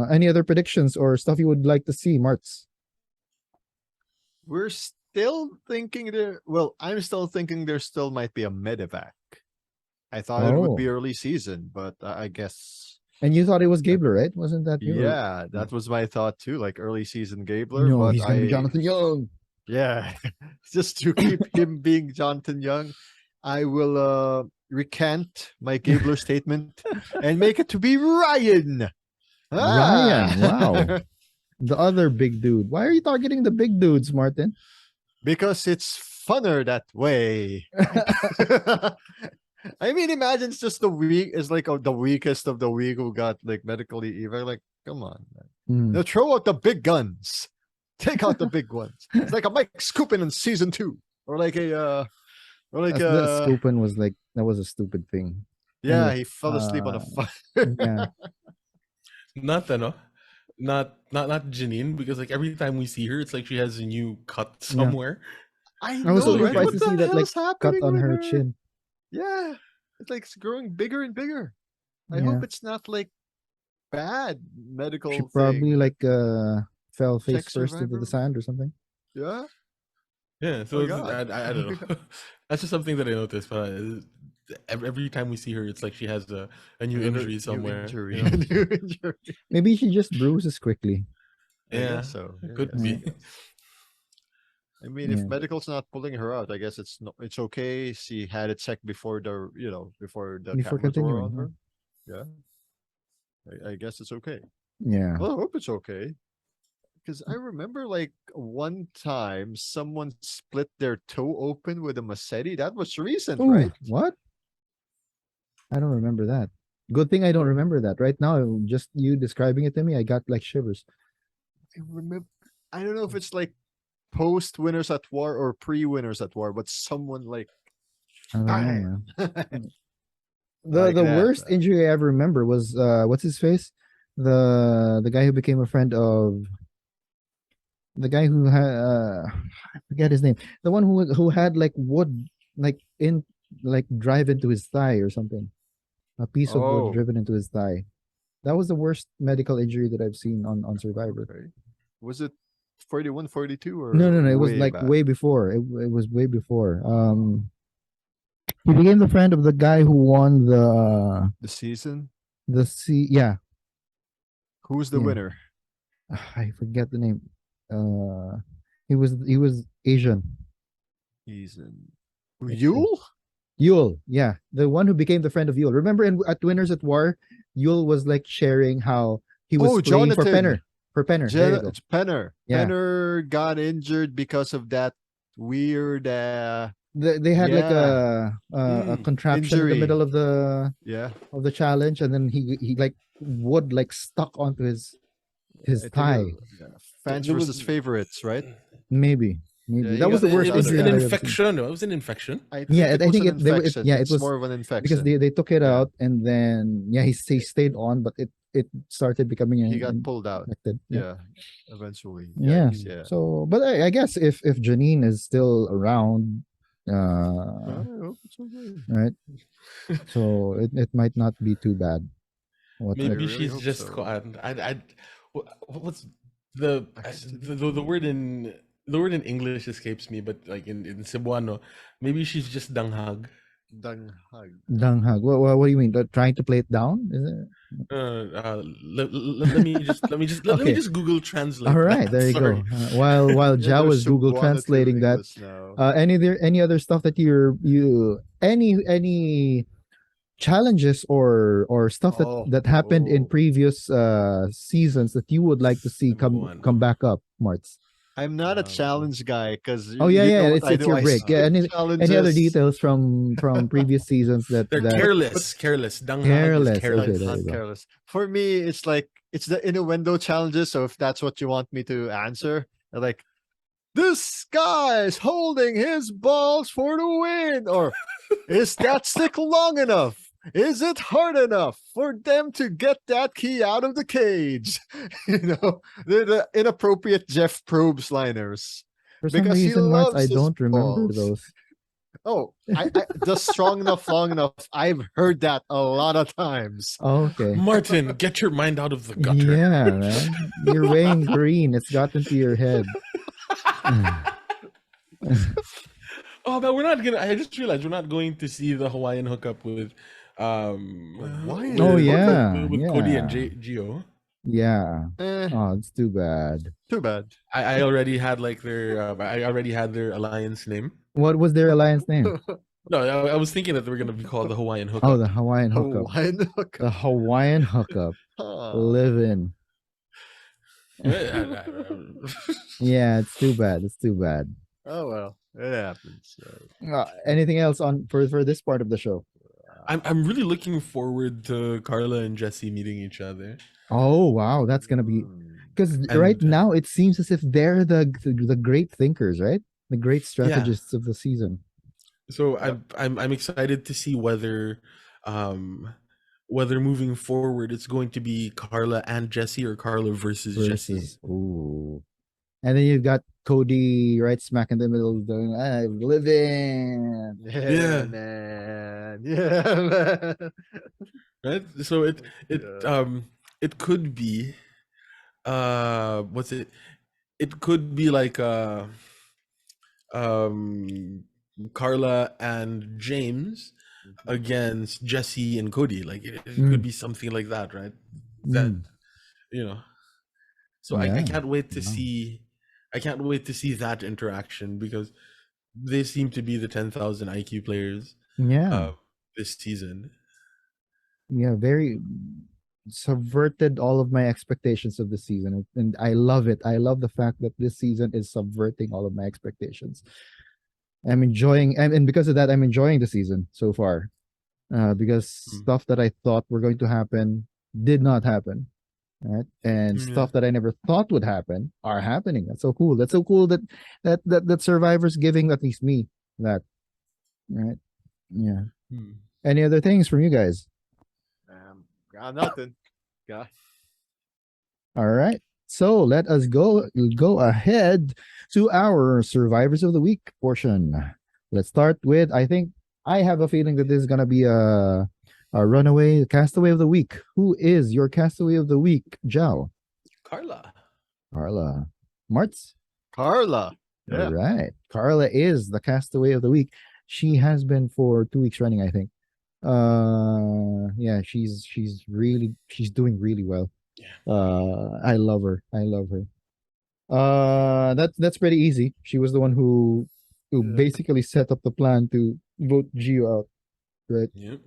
Any other predictions or stuff you would like to see, Marts? We're still thinking there. Well, I'm still thinking there still might be a medevac. I thought it would be early season, but I guess. And you thought it was Gabler, right? Wasn't that you? Yeah, that was my thought too. Like early season Gabler. No, but he's gonna be Jonathan Young. Yeah, just to keep him being Jonathan Young, I will recant my Gabler statement and make it to be Ryan. Ryan, wow. The other big dude. Why are you targeting the big dudes, Martin? Because it's funner that way. I mean, imagine it's just the weak is like the weakest of the weak who got like medically evil. Like, come on, man. Now throw out the big guns. Take out the big ones. It's like a Mike Scoopin in season 2, or like a, Scoopin was like that was a stupid thing. Yeah, anyway, he fell asleep on a fire. Yeah. Not Janine, because like every time we see her, it's like she has a new cut somewhere. Yeah. I was so surprised right? to see that like cut on her chin. Yeah, it's like it's growing bigger and bigger. I hope it's not like bad medical. She probably like fell face first into the sand or something. Yeah. Yeah. So I don't know. That's just something that I noticed. But every time we see her, it's like she has a new injury somewhere. New injury. Maybe she just bruises quickly. Yeah. So could be. I mean, if medical's not pulling her out, I guess it's okay. She had it checked before the cameras were on her. Yeah. I guess it's okay. Yeah. Well, I hope it's okay. Because I remember like one time someone split their toe open with a machete. That was recent, right? What? I don't remember that. Good thing I don't remember that. Right now, just you describing it to me, I got like shivers. I don't know if it's like post Winners at War or pre Winners at War, but someone like I don't know, the worst injury I ever remember was what's his face? The guy who became a friend of the guy who had I forget his name. The one who had like wood drive into his thigh or something. A piece of wood driven into his thigh. That was the worst medical injury that I've seen on Survivor. Okay. Was it 41, 42 or no, it was like back? way before. It was way before. He became the friend of the guy who won the season. Yeah. Who's the winner? I forget the name. He was Asian. Yule? Yule, yeah, the one who became the friend of Yule. Remember at Winners at War, Yule was like sharing how he was playing for Penner. For Penner. It's Penner. Yeah. Penner got injured because of that weird. They had like a contraption injury in the middle of the challenge, and then he like wood like stuck onto his thigh. Fans versus favorites, right? Maybe. That was the worst. It was an infection. It was an infection. I think it was more of an infection because they took it out, and then he stayed on, but it started becoming. He got pulled out. Yeah, eventually. Yeah. So, but I guess if Janine is still around, I hope it's okay. Right. So it might not be too bad. Maybe she's just. What's the word in. The word in English escapes me, but like in Cebuano, maybe she's just danghag. Danghag. What do you mean? Trying to play it down? Is it? Let me just Google Translate. All right, there you go. While Jao was Google translating that, any other stuff that any challenges or stuff that happened in previous seasons that you would like to see come back up, Marts? I'm not a challenge guy because Oh yeah, you yeah, know what I it's do. your I break. Yeah, skip any other challenges. details from previous seasons They're that careless. Careless. Danghag is careless? Okay, careless. there Not you go. careless. For me, it's like it's the innuendo challenges. So if that's what you want me to answer, like this guy's holding his balls for the win, or is that stick long enough? Is it hard enough for them to get that key out of the cage? The inappropriate Jeff Probst liners For some because he reason, Marts, I loves his don't remember balls. those. Oh, I just strong enough, long enough. I've heard that a lot of times. Oh, okay. Martin, get your mind out of the gutter. Yeah, man. You're weighing green. It's gotten to your head. Oh, but we're not gonna. I just realized we're not going to see the Hawaiian hookup with, Hawaiian Oh hookup? yeah, with Cody and yeah, Gio. yeah. Eh, Oh, it's too bad. too bad. I already had like their. I already had their alliance name. What was their alliance name? No, I was thinking that they were gonna be called the Hawaiian Oh, hookup. the Hawaiian hookup. Hawaiian The hookup. Hawaiian hookup. Huh. Live in. Yeah, it's too bad. It's too bad. Oh well, it happens. Anything else on for this part of the show? I'm really looking forward to Carla and Jesse meeting each other. Oh wow, that's gonna be because And- right now it seems as if they're the great thinkers, right? The great strategists of the season. So I'm excited to see whether moving forward it's going to be Carla and Jesse or Carla versus Jesse. Ooh. And then you've got Cody right smack in the middle doing I'm living. Yeah, Yeah. man. Yeah, man. Right? So it Yeah. it could be what's it? It could be like Carla and James against Jesse and Cody. Like it could be something like that, right? That you know. So I Yeah. can't wait to see. I can't wait to see that interaction because they seem to be the 10,000 IQ players. Yeah. This season. Yeah, very subverted all of my expectations of the season, and I love it. I love the fact that this season is subverting all of my expectations. I'm enjoying, and because of that, I'm enjoying the season so far. Because stuff that I thought were going to happen did not happen, right? And stuff that I never thought would happen are happening. That's so cool. That's so cool that Survivor's giving at least me that, right? Yeah. Any other things from you guys? Got nothing. Got. All right. So let us go ahead to our Survivors of the Week portion. Let's start with, I think I have a feeling that this is gonna be a runaway castaway of the week. Who is your castaway of the week, Jao? Carla. Martz? Carla. Yeah. All right. Carla is the castaway of the week. She has been for 2 weeks running, I think. Yeah, she's doing really well. I love her. That's pretty easy. She was the one who basically set up the plan to vote Gio out, right? Yep.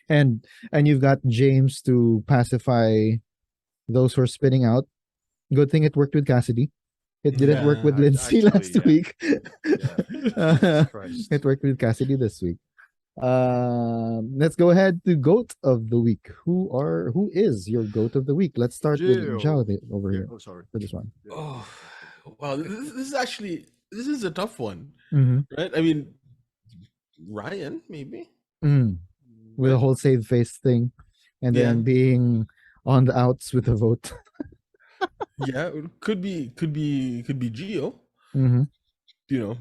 And you've got James to pacify those who are spinning out. Good thing it worked with Cassidy. It didn't work with Lindsay last week. It worked with Cassidy this week. Let's go ahead to goat of the week. Who is your goat of the week? Let's start with Jao over here. Oh, sorry For this one. Oh, wow! This is a tough one, Mhm. right? I mean, Ryan maybe. With a whole save face thing, and then being on the outs with a vote. Yeah, it could be Gio. Mm-hmm.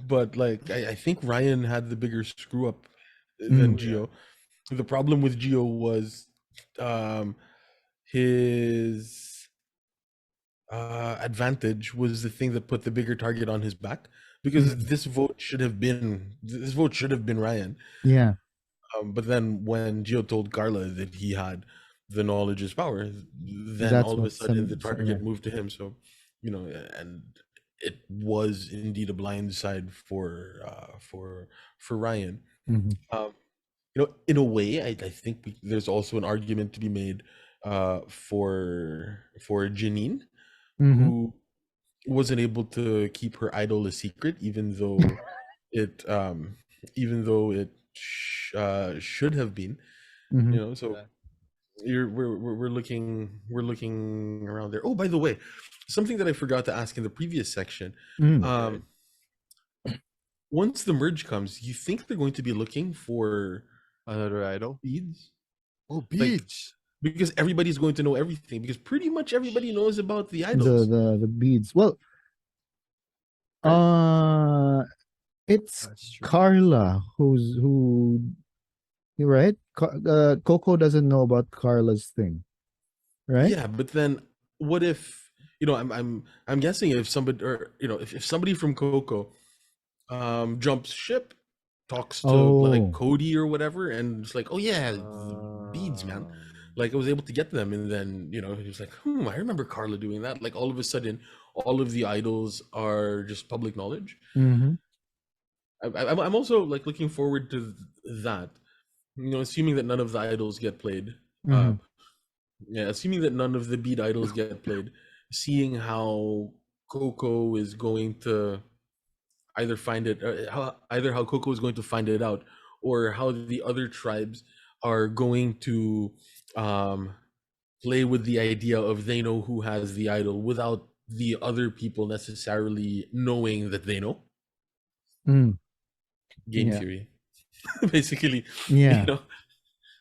But like I think Ryan had the bigger screw up than Gio. The problem with Gio was his advantage was the thing that put the bigger target on his back, because this vote should have been Ryan. Yeah. But then when Gio told Carla that he had the knowledge is power, then That's all of a what sudden the target moved to him. So, and it was indeed a blind side for Ryan. In a way, I think there's also an argument to be made for Janine, who wasn't able to keep her idol a secret, even though it should have been. Mhm. You know, so we're looking around there. Oh, by the way, something that I forgot to ask in the previous section. Mm. Um, once the merge comes, you think they're going to be looking for Another idol. beads? Oh, Like, beads. because everybody's going to know everything, because pretty much everybody knows about the idols, The beads. Well, right? it's That's true. Carla who right? Coco doesn't know about Carla's thing, right? Yeah, but then what if, I'm guessing if somebody, or if somebody from Coco jumps ship, talks to like Oh, Cody or whatever, and it's like, oh yeah, the beads, man. Like I was able to get them, and then he was like, I remember Carla doing that. Like all of a sudden, all of the idols are just public knowledge. mm-hmm. I'm also like looking forward to that. Assuming that none of the idols get played. Mm-hmm. Yeah, assuming that none of the beat idols get played, seeing how Coco is going to either find it, either how Coco is going to find it out, or how the other tribes are going to um, play with the idea of they know who has the idol without the other people necessarily knowing that they know. Mm. Game Yeah. theory, basically. Yeah. You know,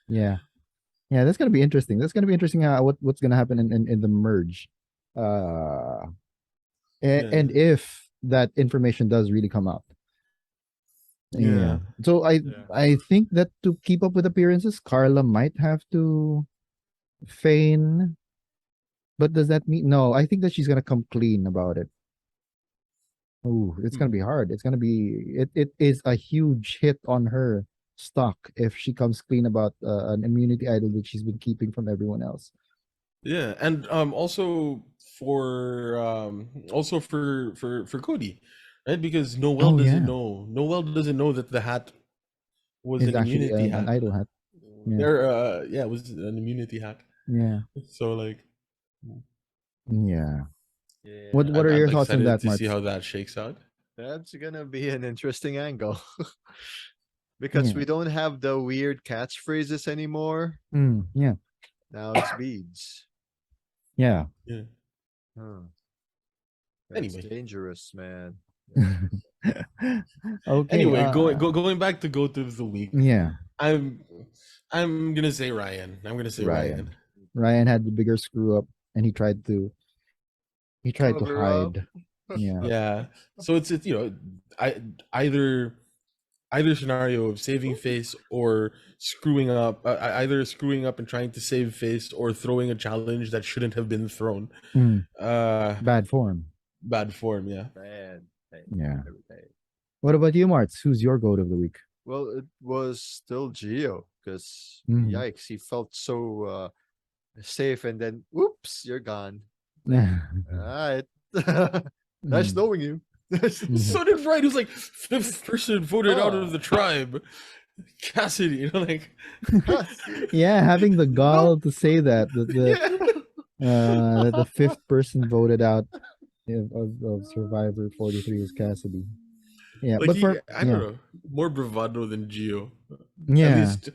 Yeah. Yeah, that's gonna be interesting. That's gonna be interesting. What's gonna happen in the merge, uh, yeah, and if that information does really come out. Yeah. yeah. So Yeah. I think that to keep up with appearances, Carla might have to feign. But does that mean no? I think that she's gonna come clean about it. Oh, it's gonna be hard. It's gonna be it is a huge hit on her stock if she comes clean about an immunity idol that she's been keeping from everyone else. Yeah, and also for Cody, right? Because Noel Oh doesn't yeah, know. Noel doesn't know that the hat was it's an actually immunity an hat. idol hat. Yeah, There, yeah, it was an immunity hat. yeah, So like, yeah. Yeah. What are I'm your thoughts on excited that, to see Marts? how that shakes out. That's gonna be an interesting angle. Because Yeah, we don't have the weird catchphrases anymore. yeah, Now it's beads. yeah. Yeah. Huh. That's Anyway, dangerous, man. Yeah. Okay. anyway, going back to goat of the week. Yeah, I'm I'm gonna say Ryan. I'm gonna say Ryan. Ryan. Ryan had the bigger screw up, and he tried to Cover up. hide. Yeah. Yeah. So it's I either either scenario of saving face or screwing up, either screwing up and trying to save face or throwing a challenge that shouldn't have been thrown. Mm, Uh, bad form. bad form. Yeah. Man. Hey, Yeah. hey. What about you, Marts? Who's your goat of the week? Well, it was still Geo because Mhm. yikes, he felt so safe, and then whoops, you're gone. Like, Yeah. all right, nice Mm, knowing you. mhm. So did Ryan, who's like fifth person voted out of Ah. the tribe. Cassidy, like Yeah, having the Nope. gall to say that yeah. that the fifth person voted out of Survivor 43 is Cassidy. Yeah, Like but for I don't yeah, know, more bravado than Gio. At yeah, least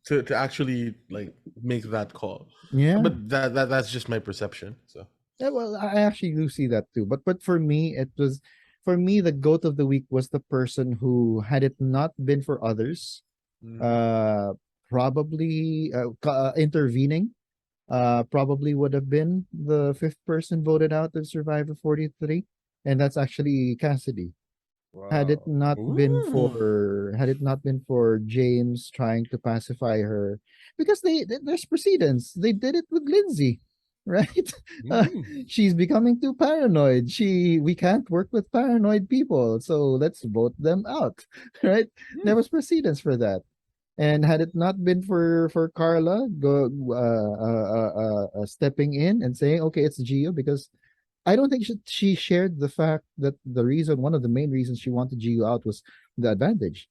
to actually like make that call. yeah. But that's just my perception. So Yeah, well, I actually do see that too. But for me, it was for me the goat of the week was the person who, had it not been for others, Mhm. uh, probably intervening, probably would have been the fifth person voted out of Survivor 43, and that's actually Cassidy. Wow. ooh. Had it not been for James trying to pacify her, because there's precedence. They did it with Lindsay, right? Uh, Mm. she's becoming too paranoid. We can't work with paranoid people, so let's vote them out, right? There was precedence for that. And had it not been for Carla stepping in and saying, "Okay, it's Gio," because I don't think she shared the fact that one of the main reasons she wanted Gio out was the advantage.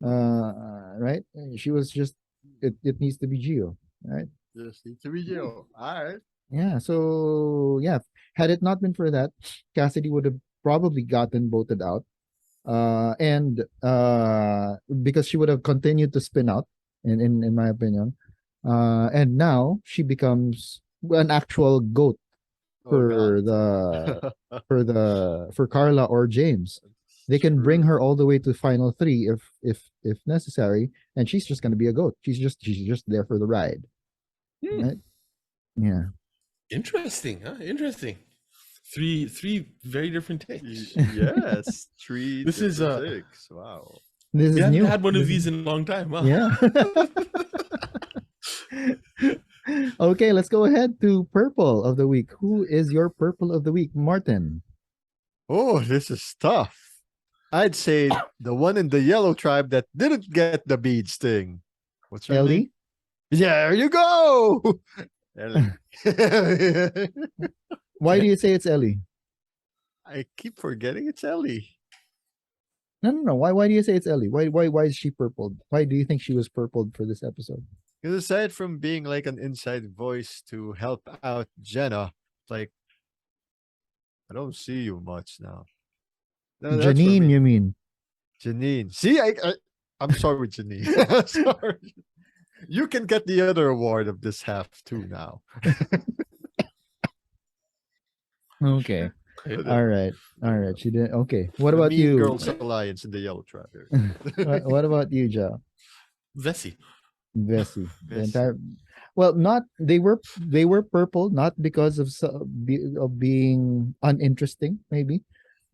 Right? She was just it needs to be Gio, right? Just need to be Geo. All right. Yeah. So yeah, Had it not been for that, Cassidy would have probably gotten voted out. And because she would have continued to spin out, in my opinion. And now she becomes an actual goat for for Carla or James. They can bring her all the way to final 3 if necessary, and she's just gonna be a goat. She's just there for the ride. Right? Yeah. Interesting, huh? Interesting. Three very different takes. Yes, 3 This is takes. Wow. This we is haven't new. had one of these in a long time. Wow. Yeah. Okay, let's go ahead to purple of the week. Who is your purple of the week, Martin? Oh, this is tough. I'd say the one in the yellow tribe that didn't get the beads thing. What's her Ellie? name? Yeah, there you go. Ellie. Why do you say it's Ellie? I keep forgetting it's Ellie. No. Why do you say it's Ellie? Why is she purpled? Why do you think she was purpled for this episode? Because aside from being like an inside voice to help out Jenna, like I don't see you much now. No, that's for Janine, me. you mean? Janine. See, I'm sorry, Janine. Sorry. You can get the other award of this half too now. Okay. All right. She didn't. Okay. What The about Mean you? Girls Alliance in the yellow tribe. What about you, Joe? Vessi. Vessi. The entire. Well, not they were purple not because of of being uninteresting maybe,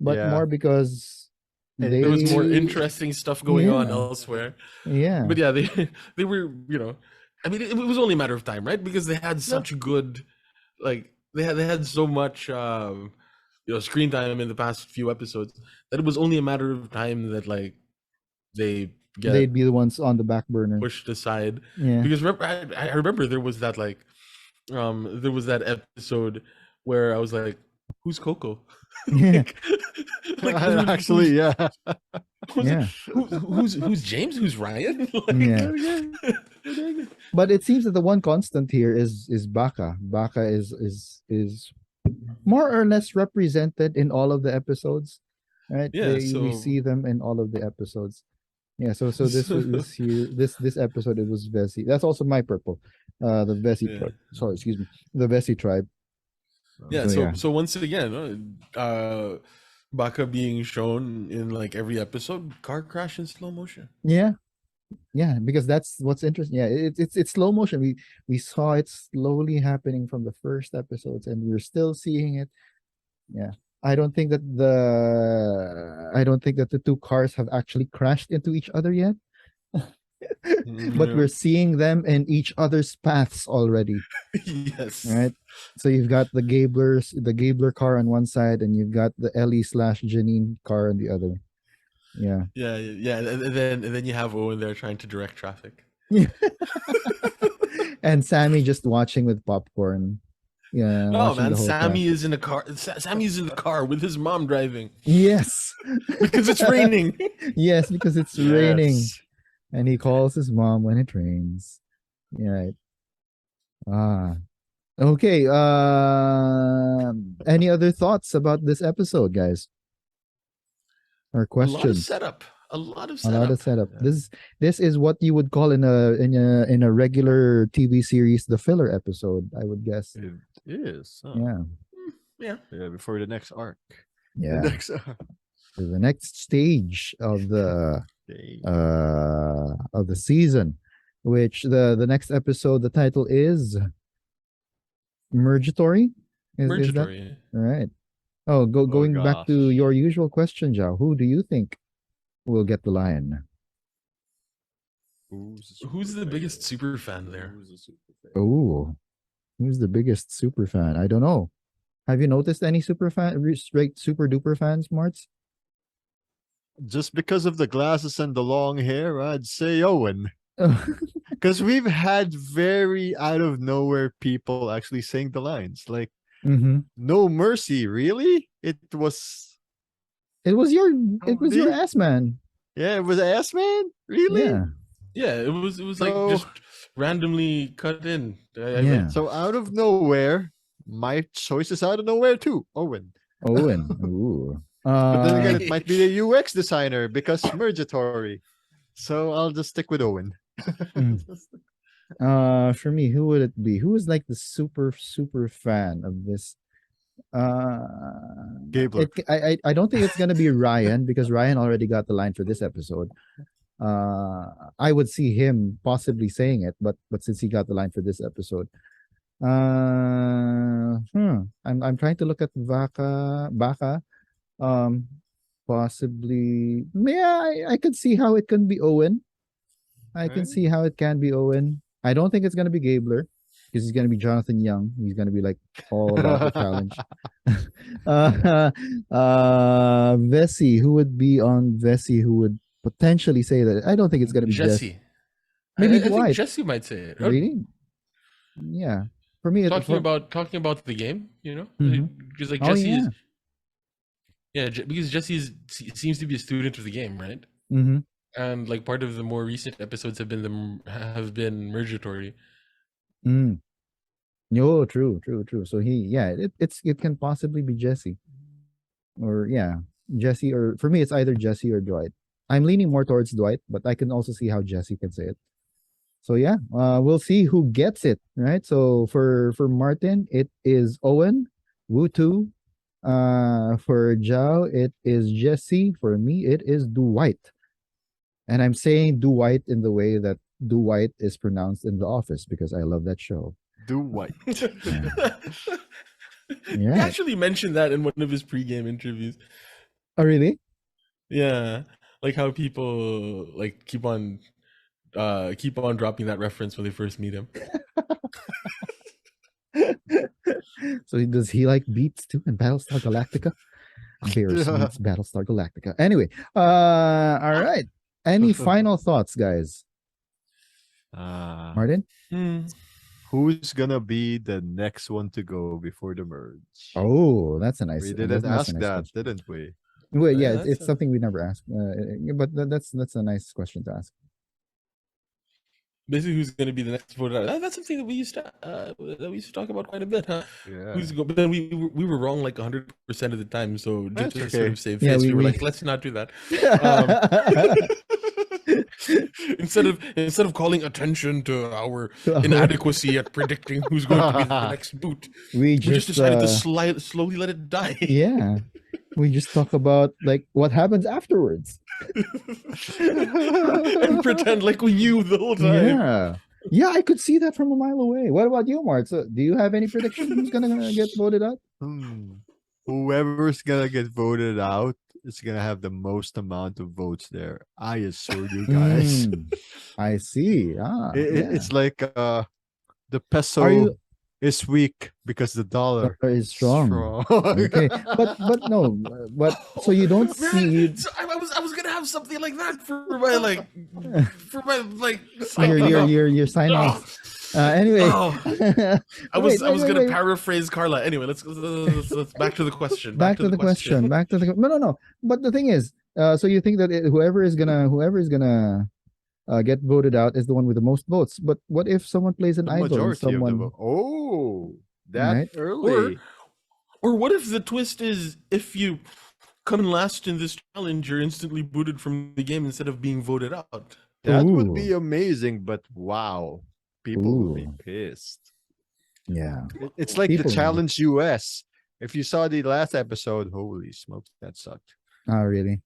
but more because there was more interesting stuff going on elsewhere. Yeah. But yeah, they were, you know, I mean, it was only a matter of time, right? Because they had such good, like they had so much, you know, screen time in the past few episodes that it was only a matter of time that like they'd be the ones on the back burner, pushed aside. Yeah. Because I remember there was that like, there was that episode where I was like, "Who's Coco?" like actually, yeah. Who's James? Who's Ryan? But it seems that the one constant here is Baka. Baka is more or less represented in all of the episodes, right? Yeah, we see them in all of the episodes. Yeah, so this episode it was Vessi. That's also my purple. The Vessi tribe. Sorry, excuse me. The Vessi tribe. Yeah, so once again, Baka being shown in like every episode, car crash in slow motion. Yeah, because that's what's interesting. Yeah, it's slow motion. We saw it slowly happening from the first episodes, and we're still seeing it. Yeah, I don't think that the two cars have actually crashed into each other yet. But we're seeing them in each other's paths already. Yes. Right. So you've got the Gabler car on one side, and you've got the Ellie/Janine car on the other. Yeah. And then you have Owen there trying to direct traffic. And Sammy just watching with popcorn. Yeah. No, man, Sammy is in a car. Sammy's in the car with his mom driving. Yes. Because it's raining. Yes, because it's raining. And he calls his mom when it rains. Yeah. Okay. Any other thoughts about this episode, guys? Or questions? A lot of setup. Yeah. This is what you would call in a regular TV series the filler episode, I would guess. It is. Huh? Yeah. Before the next arc. Yeah. The next stage of the season, which the next episode, the title is Mergatory. Is that? All right. Going back to your usual question, Zhao, who do you think will get the lion? Who's the biggest super fan there? Oh, who's the biggest super fan? I don't know. Have you noticed any super duper fans, Marts? Just because of the glasses and the long hair, I'd say Owen. Because we've had very out of nowhere people actually saying the lines like, "No mercy," really? It was your ass man. Yeah, it was ass man. Really? Yeah. It was like just randomly cut in. So out of nowhere, my choice is out of nowhere too. Owen. Ooh. But then again, it might be the UX designer because mergatory. So I'll just stick with Owen. For me, who would it be? Who is like the super fan of this? Gabler. I don't think it's gonna be Ryan because Ryan already got the line for this episode. I would see him possibly saying it, but since he got the line for this episode, I'm trying to look at Baka. Possibly, yeah, I can see how it can be Owen. I can see how it can be Owen. I don't think it's gonna be Gabler because he's gonna be Jonathan Young. He's gonna be like all about the challenge. Vessi, who would be on Vessi? Who would potentially say that? I don't think it's gonna be Jesse. Maybe I Dwight. think Jesse might say it. Really? Yeah. For me, talking about the game, you know, because like Jesse because Jesse seems to be a student of the game, right? Mm-hmm. And like part of the more recent episodes have been mergatory. No, true. So it can possibly be Jesse, or Jesse, or for me it's either Jesse or Dwight. I'm leaning more towards Dwight, but I can also see how Jesse can say it. So we'll see who gets it, right? So for Martin, it is Owen. Wutu. For Zhao, it is Jesse. For me, it is Dwight. And I'm saying Dwight in the way that Dwight is pronounced in The Office because I love that show. Dwight. He actually mentioned that in one of his pregame interviews. Oh, really? Yeah, like how people like keep on dropping that reference when they first meet him. So does he like beats too in Battlestar Galactica? Bears meets Battlestar Galactica. Anyway, all right. Any final thoughts, guys? Martin? Who's gonna be the next one to go before the merge? Oh, that's a nice. We didn't ask that, didn't we? Well, yeah, it's something we never asked. But that's a nice question to ask. Basically, who's going to be the next voted out? That's something that we used to talk about quite a bit, huh? Yeah. But then we were wrong like 100% of the time. So just to sort of save face, we were like, let's not do that. Instead of calling attention to our inadequacy at predicting who's going to be the next boot, we just decided to slowly let it die. Yeah, we just talk about like what happens afterwards. And pretend like we knew the whole time. Yeah, I could see that from a mile away. What about you, Mart? So, do you have any prediction who's gonna get voted out? Whoever's gonna get voted out is gonna have the most amount of votes there. I assure you guys. I see. It's like the peso is weak because the dollar is strong. Okay, but so you don't see. So I was gonna have something like that for my your sign off. Anyway, I was gonna paraphrase Carla. Anyway, let's back to the question. Back to the question. No. But the thing is, so you think that whoever is gonna get voted out is the one with the most votes. But what if someone plays an idol? Early. Or what if the twist is if you come in last in this challenge, you're instantly booted from the game instead of being voted out? That would be amazing, but wow. People will be pissed. Yeah. It's like the challenge US. If you saw the last episode, holy smokes, that sucked. Oh, really?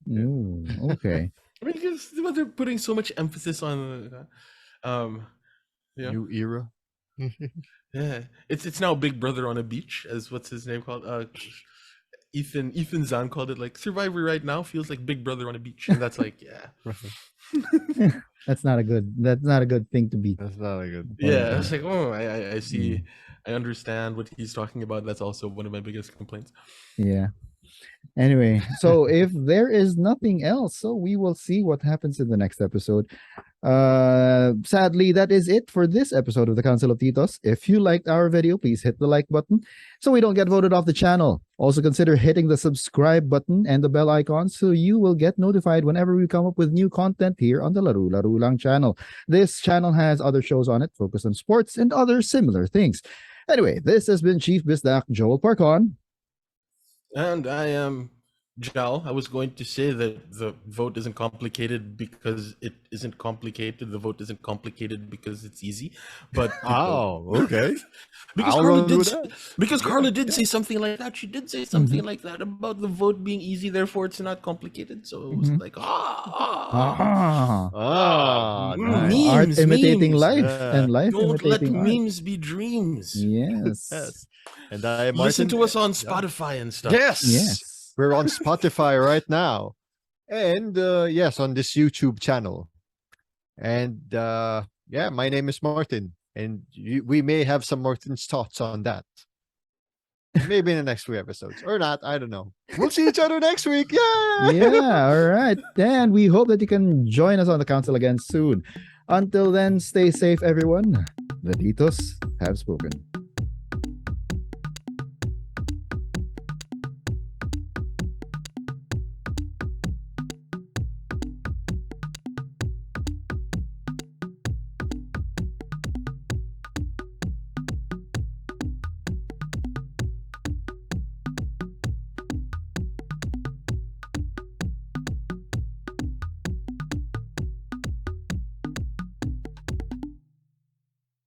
Ooh, okay. I mean, because they're putting so much emphasis on new era. Yeah, it's now Big Brother on a beach, as what's his name called? Ethan Zahn called it like Survivor right now feels like Big Brother on a beach, and that's like that's not a good thing to be. That's not a good. Yeah, it's like I see, I understand what he's talking about. That's also one of my biggest complaints. Yeah. Anyway, so if there is nothing else, so we will see what happens in the next episode. Sadly, that is it for this episode of the Council of Titos. If you liked our video, please hit the like button so we don't get voted off the channel. Also consider hitting the subscribe button and the bell icon so you will get notified whenever we come up with new content here on the Laro-Laro channel. This channel has other shows on it focused on sports and other similar things. Anyway, this has been Chief Bisdak Joel Parcon. And I am Jal. I was going to say that the vote isn't complicated because it isn't complicated. The vote isn't complicated because it's easy. But okay. because Carla did say something like that. She did say something like that about the vote being easy, therefore it's not complicated. So it was like nice. Art imitating life and life don't imitating let art. memes be dreams. Yes. And I listen to us on Spotify and stuff. Yes. We're on Spotify right now. And yes, on this YouTube channel. And yeah, my name is Martin. And we may have some Martin's thoughts on that. Maybe in the next few episodes. Or not, I don't know. We'll see each other next week. Yeah! Yeah, all right. And we hope that you can join us on the council again soon. Until then, stay safe, everyone. The Titos have spoken.